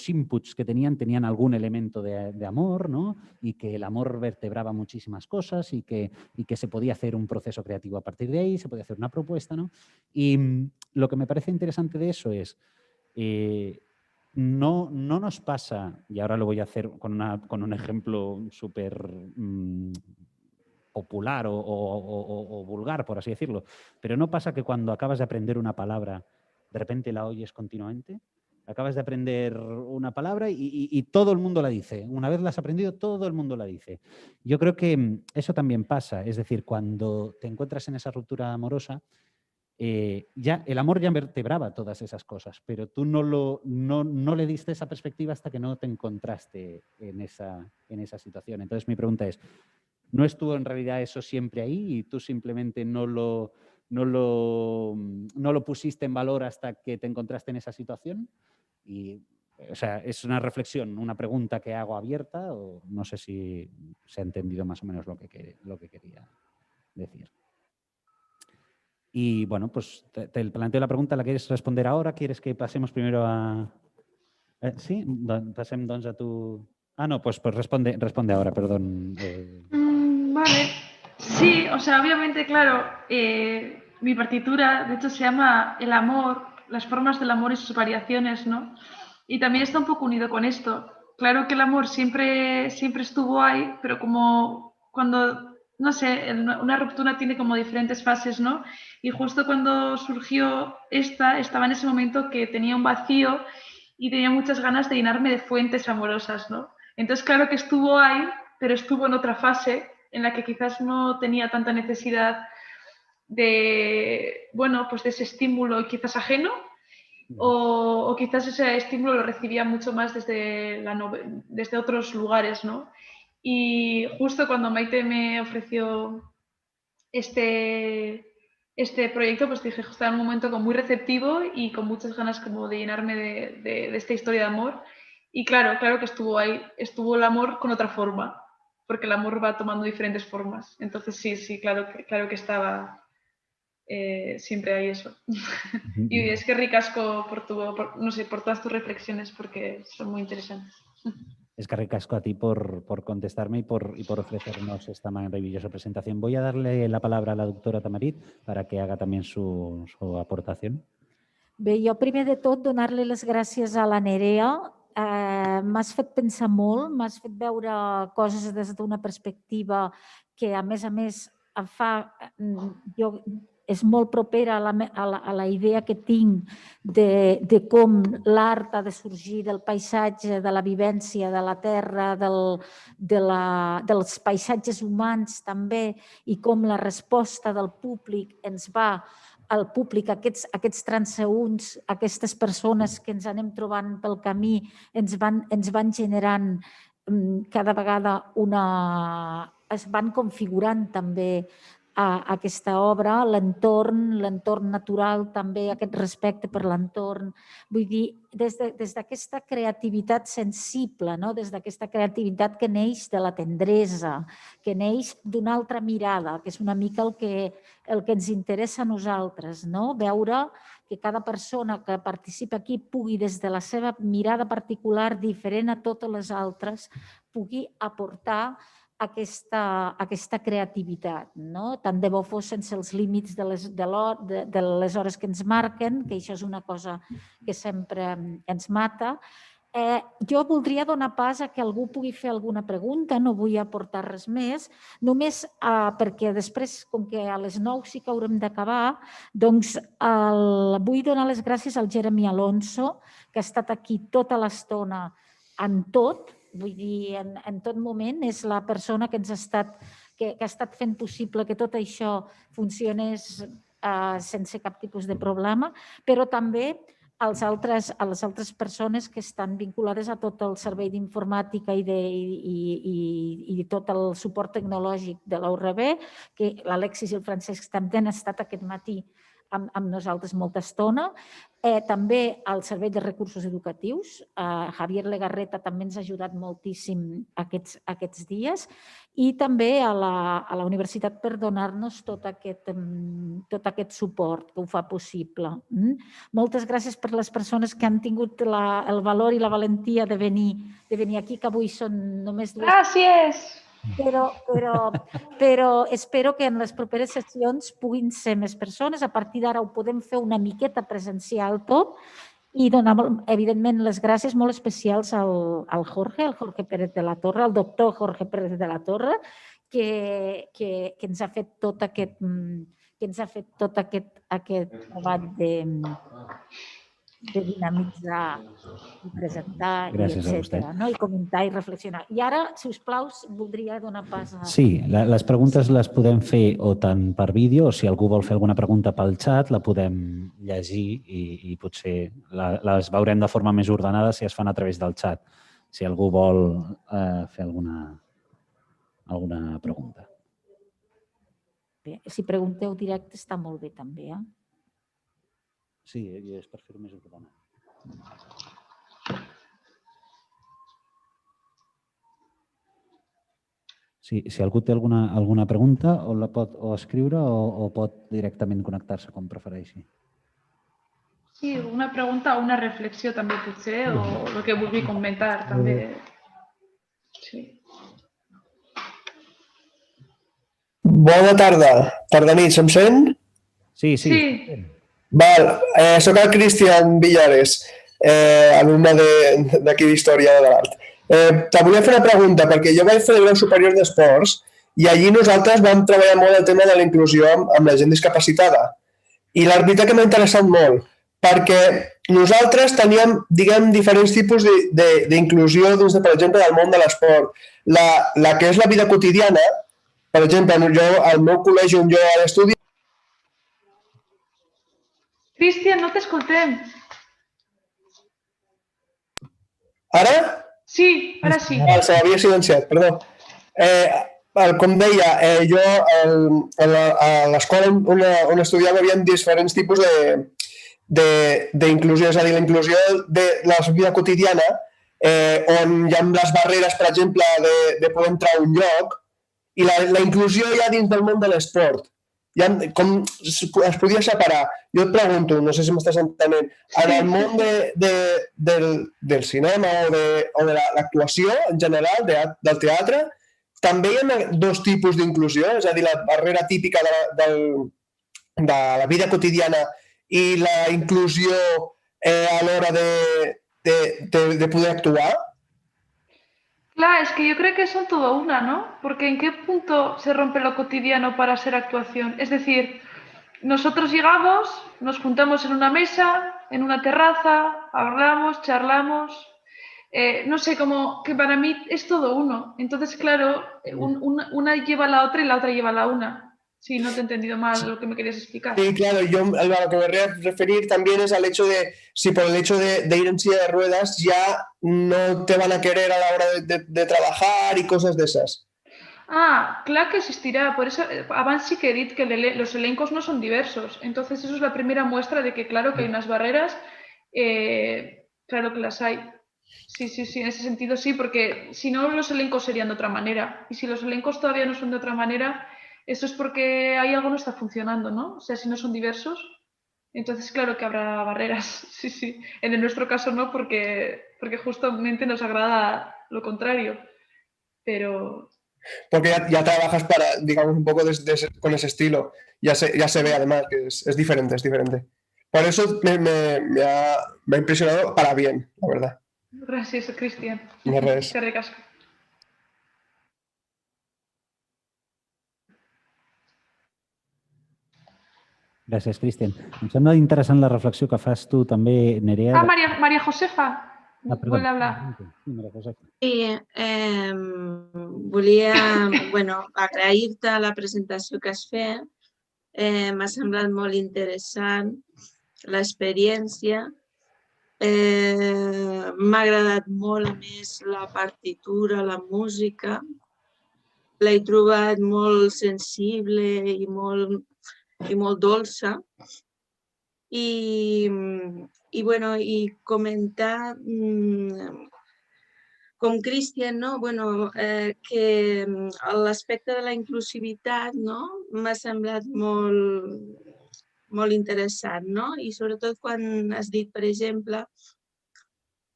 Speaker 1: inputs que tenían algún elemento de amor, ¿no? Y que el amor vertebraba muchísimas cosas y que se podía hacer un proceso creativo a partir de ahí, se podía hacer una propuesta, ¿no? Y lo que me parece interesante de eso es no nos pasa, y ahora lo voy a hacer con un ejemplo súper popular o vulgar, por así decirlo, pero no pasa que cuando acabas de aprender una palabra, de repente la oyes continuamente Acabas de aprender una palabra y todo el mundo la dice. Una vez la has aprendido, todo el mundo la dice. Yo creo que eso también pasa. Es decir, cuando te encuentras en esa ruptura amorosa, ya el amor ya vertebraba todas esas cosas, pero tú no le diste esa perspectiva hasta que no te encontraste en esa situación. Entonces mi pregunta es, ¿no estuvo en realidad eso siempre ahí y tú simplemente no lo pusiste en valor hasta que te encontraste en esa situación? Y, o sea, es una reflexión, una pregunta que hago abierta, o no sé si se ha entendido más o menos lo que quería decir. Y bueno, pues te planteo la pregunta, ¿la quieres responder ahora? ¿Quieres que pasemos primero a...? Sí, pasem doncs a tu... Ah, no, pues responde ahora, perdón.
Speaker 2: Vale. Sí, o sea, obviamente, claro, mi partitura, de hecho, se llama El amor, las formas del amor y sus variaciones, ¿no? Y también está un poco unido con esto. Claro que el amor siempre estuvo ahí, pero como cuando, no sé, una ruptura tiene como diferentes fases, ¿no? Y justo cuando surgió estaba en ese momento que tenía un vacío y tenía muchas ganas de llenarme de fuentes amorosas, ¿no? Entonces, claro que estuvo ahí, pero estuvo en otra fase en la que quizás no tenía tanta necesidad de, bueno, pues de ese estímulo quizás ajeno, o quizás ese estímulo lo recibía mucho más desde otros lugares, ¿no? Y justo cuando Maite me ofreció este proyecto, pues dije, estaba en un momento como muy receptivo y con muchas ganas como de llenarme de esta historia de amor. Y claro que estuvo ahí, estuvo el amor con otra forma, porque el amor va tomando diferentes formas. Entonces sí, claro que estaba siempre ahí eso. Y es que ricasco no sé, por todas tus reflexiones, porque son muy interesantes.
Speaker 1: Es que ricasco a ti por contestarme y por ofrecernos esta maravillosa presentación. Voy a darle la palabra a la doctora Tamarit para que haga también su aportación.
Speaker 3: Bé, jo primer de tot donar-li les gràcies a la Nerea. M'has fet pensar molt, m'has fet veure coses des d'una perspectiva que, a més, em fa... És molt propera a la idea que tinc de com l'art ha de sorgir del paisatge, de la vivència, de la terra, dels paisatges humans també, i com la resposta del públic ens va al públic, aquests transeünts, aquestes persones que ens anem trobant pel camí, ens van generant cada vegada es van configurant també aquesta obra, l'entorn natural també, aquest respecte per l'entorn. Vull dir, des d'aquesta creativitat sensible, no? Des d'aquesta creativitat que neix de la tendresa, que neix d'una altra mirada, que és una mica el que ens interessa a nosaltres, no? Veure que cada persona que participa aquí pugui, des de la seva mirada particular, diferent a totes les altres, pugui aportar aquesta creativitat. No? Tant de bo fos sense els límits de les hores que ens marquen, que això és una cosa que sempre ens mata. Jo voldria donar pas a que algú pugui fer alguna pregunta, no vull aportar res més, només perquè després, com que a les 9 sí que haurem d'acabar, doncs vull donar les gràcies al Jeremy Alonso, que ha estat aquí tota l'estona en tot, vull dir, en tot moment, és la persona que ha estat fent possible que tot això funcionés sense cap tipus de problema, però també a les altres persones que estan vinculades a tot el servei d'informàtica i tot el suport tecnològic de la URB, que l'Alexis i el Francesc també han estat aquest matí amb nosaltres molta estona. També al Servei de Recursos Educatius. Javier Legarreta també ens ha ajudat moltíssim aquests dies, i també a la universitat per donar-nos tot aquest suport que ho fa possible. Moltes gràcies per les persones que han tingut el valor i la valentia de venir aquí, que avui són només dues.
Speaker 2: Gràcies!
Speaker 3: Però espero que en les properes sessions puguin ser més persones. A partir d'ara ho podem fer una miqueta presencial tot, i donar, evidentment, les gràcies molt especials al Jorge Pérez de la Torre, al doctor Jorge Pérez de la Torre, que ens ha fet tot aquest treball dinamitzar i presentar,
Speaker 1: Gràcies a vostè.
Speaker 3: etcètera, i comentar i reflexionar. I ara, si us plau, voldria donar pas a...
Speaker 1: Sí, les preguntes les podem fer o tant per vídeo, o si algú vol fer alguna pregunta pel xat, la podem llegir i potser les veurem de forma més ordenada si es fan a través del xat, si algú vol fer alguna pregunta.
Speaker 3: Bé, si pregunteu directe està molt bé també,
Speaker 1: Sí, és per fer-ho més ordenat. Si algú té alguna pregunta, o la pot escriure o pot directament connectar-se, com prefereixi.
Speaker 2: Sí, una pregunta o una reflexió també potser, o el que vulgui comentar també. Sí.
Speaker 4: Bona tarda. Tarda-nit, se'm sent?
Speaker 1: Sí.
Speaker 4: Val, soc el Cristian Villares, alumne d'aquí d'Història de l'Art. Te volia fer una pregunta, perquè jo vaig fer el grau superior d'Esports i allí nosaltres vam treballar molt el tema de la inclusió amb la gent discapacitada. I la veritat que m'ha interessat molt, perquè nosaltres teníem, diguem, diferents tipus d'inclusió dins, per exemple, del món de l'esport. La que és la vida quotidiana, per exemple, jo al meu col·legi on jo ara estudio...
Speaker 2: Cristian, no t'escoltem.
Speaker 4: Ara?
Speaker 2: Sí, ara sí.
Speaker 4: Se m'havia silenciat, perdó. Com deia, jo a l'escola on estudiava hi havia diferents tipus d'inclusió, és a dir, la inclusió de la vida quotidiana, on hi ha les barreres, per exemple, de poder entrar a un lloc, i la inclusió ja dins del món de l'esport. Com es podia separar? Jo et pregunto, no sé si m'estàs entenent, en el món del cinema o de l'actuació en general, del teatre, també hi ha dos tipus d'inclusió, és a dir, la barrera típica de la vida quotidiana i la inclusió a l'hora de poder actuar.
Speaker 2: Claro, es que yo creo que son todo una, ¿no? Porque ¿en qué punto se rompe lo cotidiano para ser actuación? Es decir, nosotros llegamos, nos juntamos en una mesa, en una terraza, hablamos, charlamos, no sé, como que para mí es todo uno. Entonces, claro, una lleva a la otra y la otra lleva a la una. Sí, no te he entendido mal lo que me querías explicar.
Speaker 4: Sí, claro, yo a lo que me voy a referir también es al hecho de, si por el hecho de ir en silla de ruedas ya no te van a querer a la hora de trabajar y cosas de esas.
Speaker 2: Ah, clar que existirà. Por eso, abans sí que he dit que los elencos no son diversos. Entonces, eso es la primera muestra de que, claro, que hay unas barreras. Claro que las hay. Sí, en ese sentido sí, porque si no, los elencos serían de otra manera. Y si los elencos todavía no son de otra manera, eso es porque ahí algo no está funcionando, ¿no? O sea, si no son diversos, entonces claro que habrá barreras. Sí. En nuestro caso no, porque justamente nos agrada lo contrario. Pero...
Speaker 4: Porque ya trabajas para, digamos, un poco con ese estilo. Ya se ve además que es diferente, es diferente. Por eso me ha impresionado para bien, la verdad.
Speaker 2: Gràcies, Cristian.
Speaker 4: No res.
Speaker 2: Que ricasco.
Speaker 1: Gràcies, Cristian. Em sembla interessant la reflexió que fas tu també, Nerea.
Speaker 2: Ah, María Josefa. Vuelve a hablar.
Speaker 5: Sí, volia agrair-te la presentació que has fet. M'ha semblat molt interessant l'experiència. M'ha agradat molt, a més, la partitura, la música. L'he trobat molt sensible i molt dolça. I comentar, com Cristian, que l'aspecte de la inclusivitat m'ha semblat molt interessant, i sobretot quan has dit, per exemple,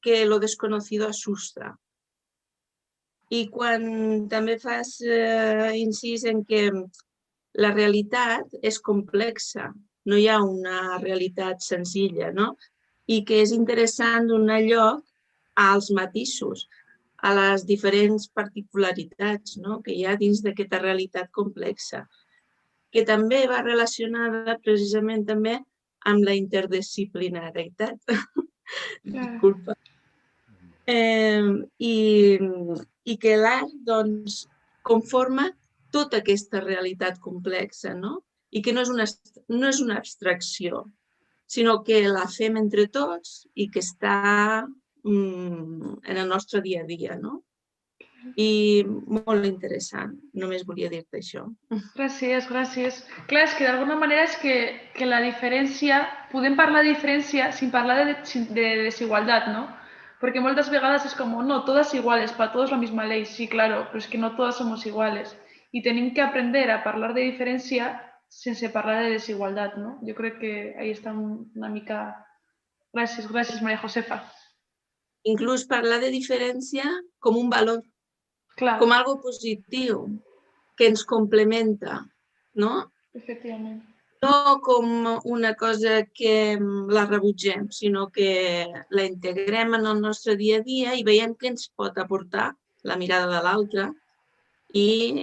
Speaker 5: que lo desconocido asusta. I quan també fas incís en que la realitat és complexa, no hi ha una realitat senzilla, i que és interessant donar lloc als matisos, a les diferents particularitats que hi ha dins d'aquesta realitat complexa, que també va relacionada precisament també amb la interdisciplinaritat. Disculpa. I que l'art doncs, conforma tota aquesta realitat complexa, no? I que no és una abstracció, sinó que la fem entre tots i que està en el nostre dia a dia, no? I molt interessant, només volia dir-te això.
Speaker 2: Gràcies, gràcies. Clar, és que d'alguna manera és que la diferència, podem parlar de diferència sin parlar de desigualdad, ¿no? Porque muchas vegadas es como, no, todas iguales, para todos la misma ley. Sí, claro, pero es que no todas somos iguales. Y tenim que aprender a parlar de diferència sense parlar de desigualdad, ¿no? Yo creo que ahí está una mica... Gràcies, gràcies, Maria Josefa.
Speaker 5: Inclús parlar de diferència com un valor,
Speaker 2: Clar.
Speaker 5: com algo positiu, que ens complementa, no?
Speaker 2: Efectivament.
Speaker 5: No com una cosa que la rebutgem, sinó que la integrem en el nostre dia a dia i veiem què ens pot aportar la mirada de l'altre i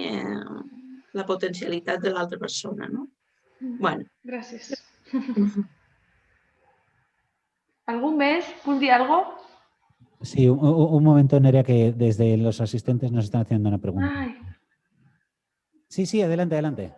Speaker 5: la potencialitat de l'altra persona, no? Bueno.
Speaker 2: Gràcies. ¿Algún mes? ¿Puc dir algo?
Speaker 1: Sí, un momento, Nerea, que desde los asistentes nos están haciendo una pregunta.
Speaker 2: Ay.
Speaker 1: Sí, sí, adelante, adelante.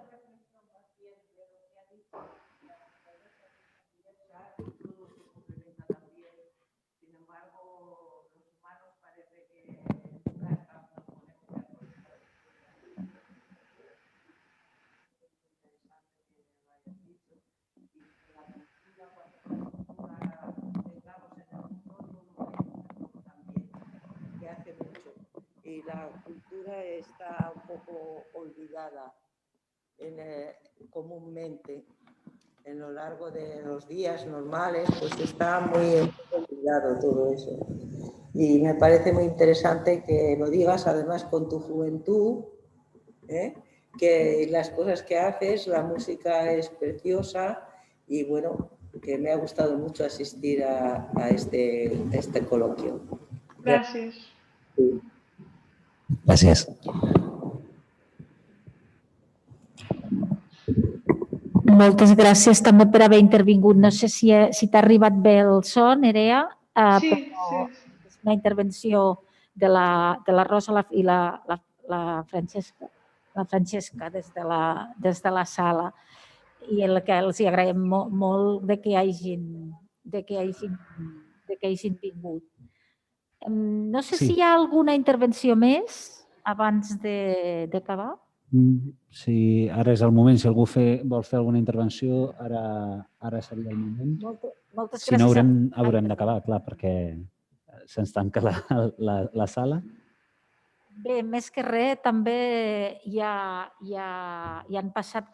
Speaker 6: Y la cultura está un poco olvidada comúnmente. En lo largo de los días normales, pues está muy olvidado todo eso. Y me parece muy interesante que lo digas, además con tu juventud, que las cosas que haces, la música es preciosa y bueno, que me ha gustado mucho asistir a este coloquio.
Speaker 2: Gràcies.
Speaker 6: Sí.
Speaker 1: Gràcies.
Speaker 3: Moltes gràcies també per haver intervingut. No sé si t'ha arribat bé el so, Nerea,
Speaker 2: Sí,
Speaker 3: però
Speaker 2: sí.
Speaker 3: és una intervenció de la Rosa i la Francesca des de la sala i el que els agraïm molt de que hagin vingut. No sé si hi ha alguna intervenció més abans d'acabar.
Speaker 1: Sí, ara és el moment. Si algú vol fer alguna intervenció, ara seria el moment.
Speaker 3: Moltes gràcies.
Speaker 1: Si no, haurem d'acabar, clar, perquè se'ns tanca la sala.
Speaker 3: Bé, més que res, també ja han passat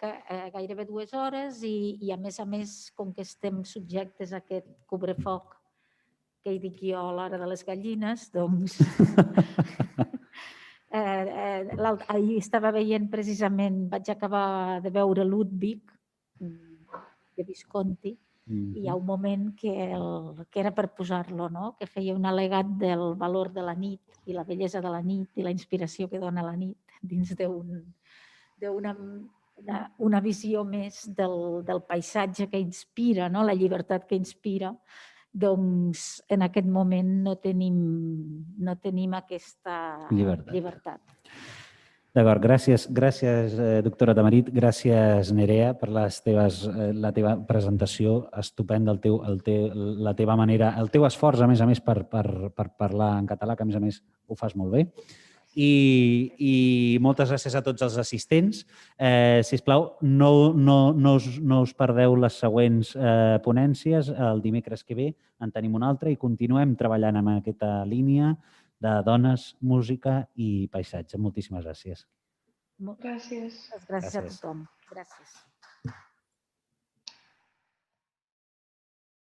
Speaker 3: gairebé 2 hores i a més, com que estem subjectes a aquest cobrrefoc que hi dic jo a l'hora de les gallines, doncs... Ahir estava veient precisament, vaig acabar de veure Ludwig de Visconti i hi ha un moment que era per posar-lo, que feia un al·legat del valor de la nit i la bellesa de la nit i la inspiració que dona la nit dins d'una visió més del paisatge que inspira, la llibertat que inspira. Doncs en aquest moment no tenim aquesta llibertat.
Speaker 1: D'acord, gràcies, doctora Tamarit, gràcies, Nerea, per la teva presentació estupenda, la teva manera, el teu esforç, a més, per parlar en català, que a més ho fas molt bé. I moltes gràcies a tots els assistents. Sisplau, no us perdeu les següents ponències. El dimecres que ve en tenim una altra i continuem treballant amb aquesta línia de dones, música i paisatge. Moltíssimes gràcies.
Speaker 2: Gràcies.
Speaker 3: Gràcies a tothom. Gràcies.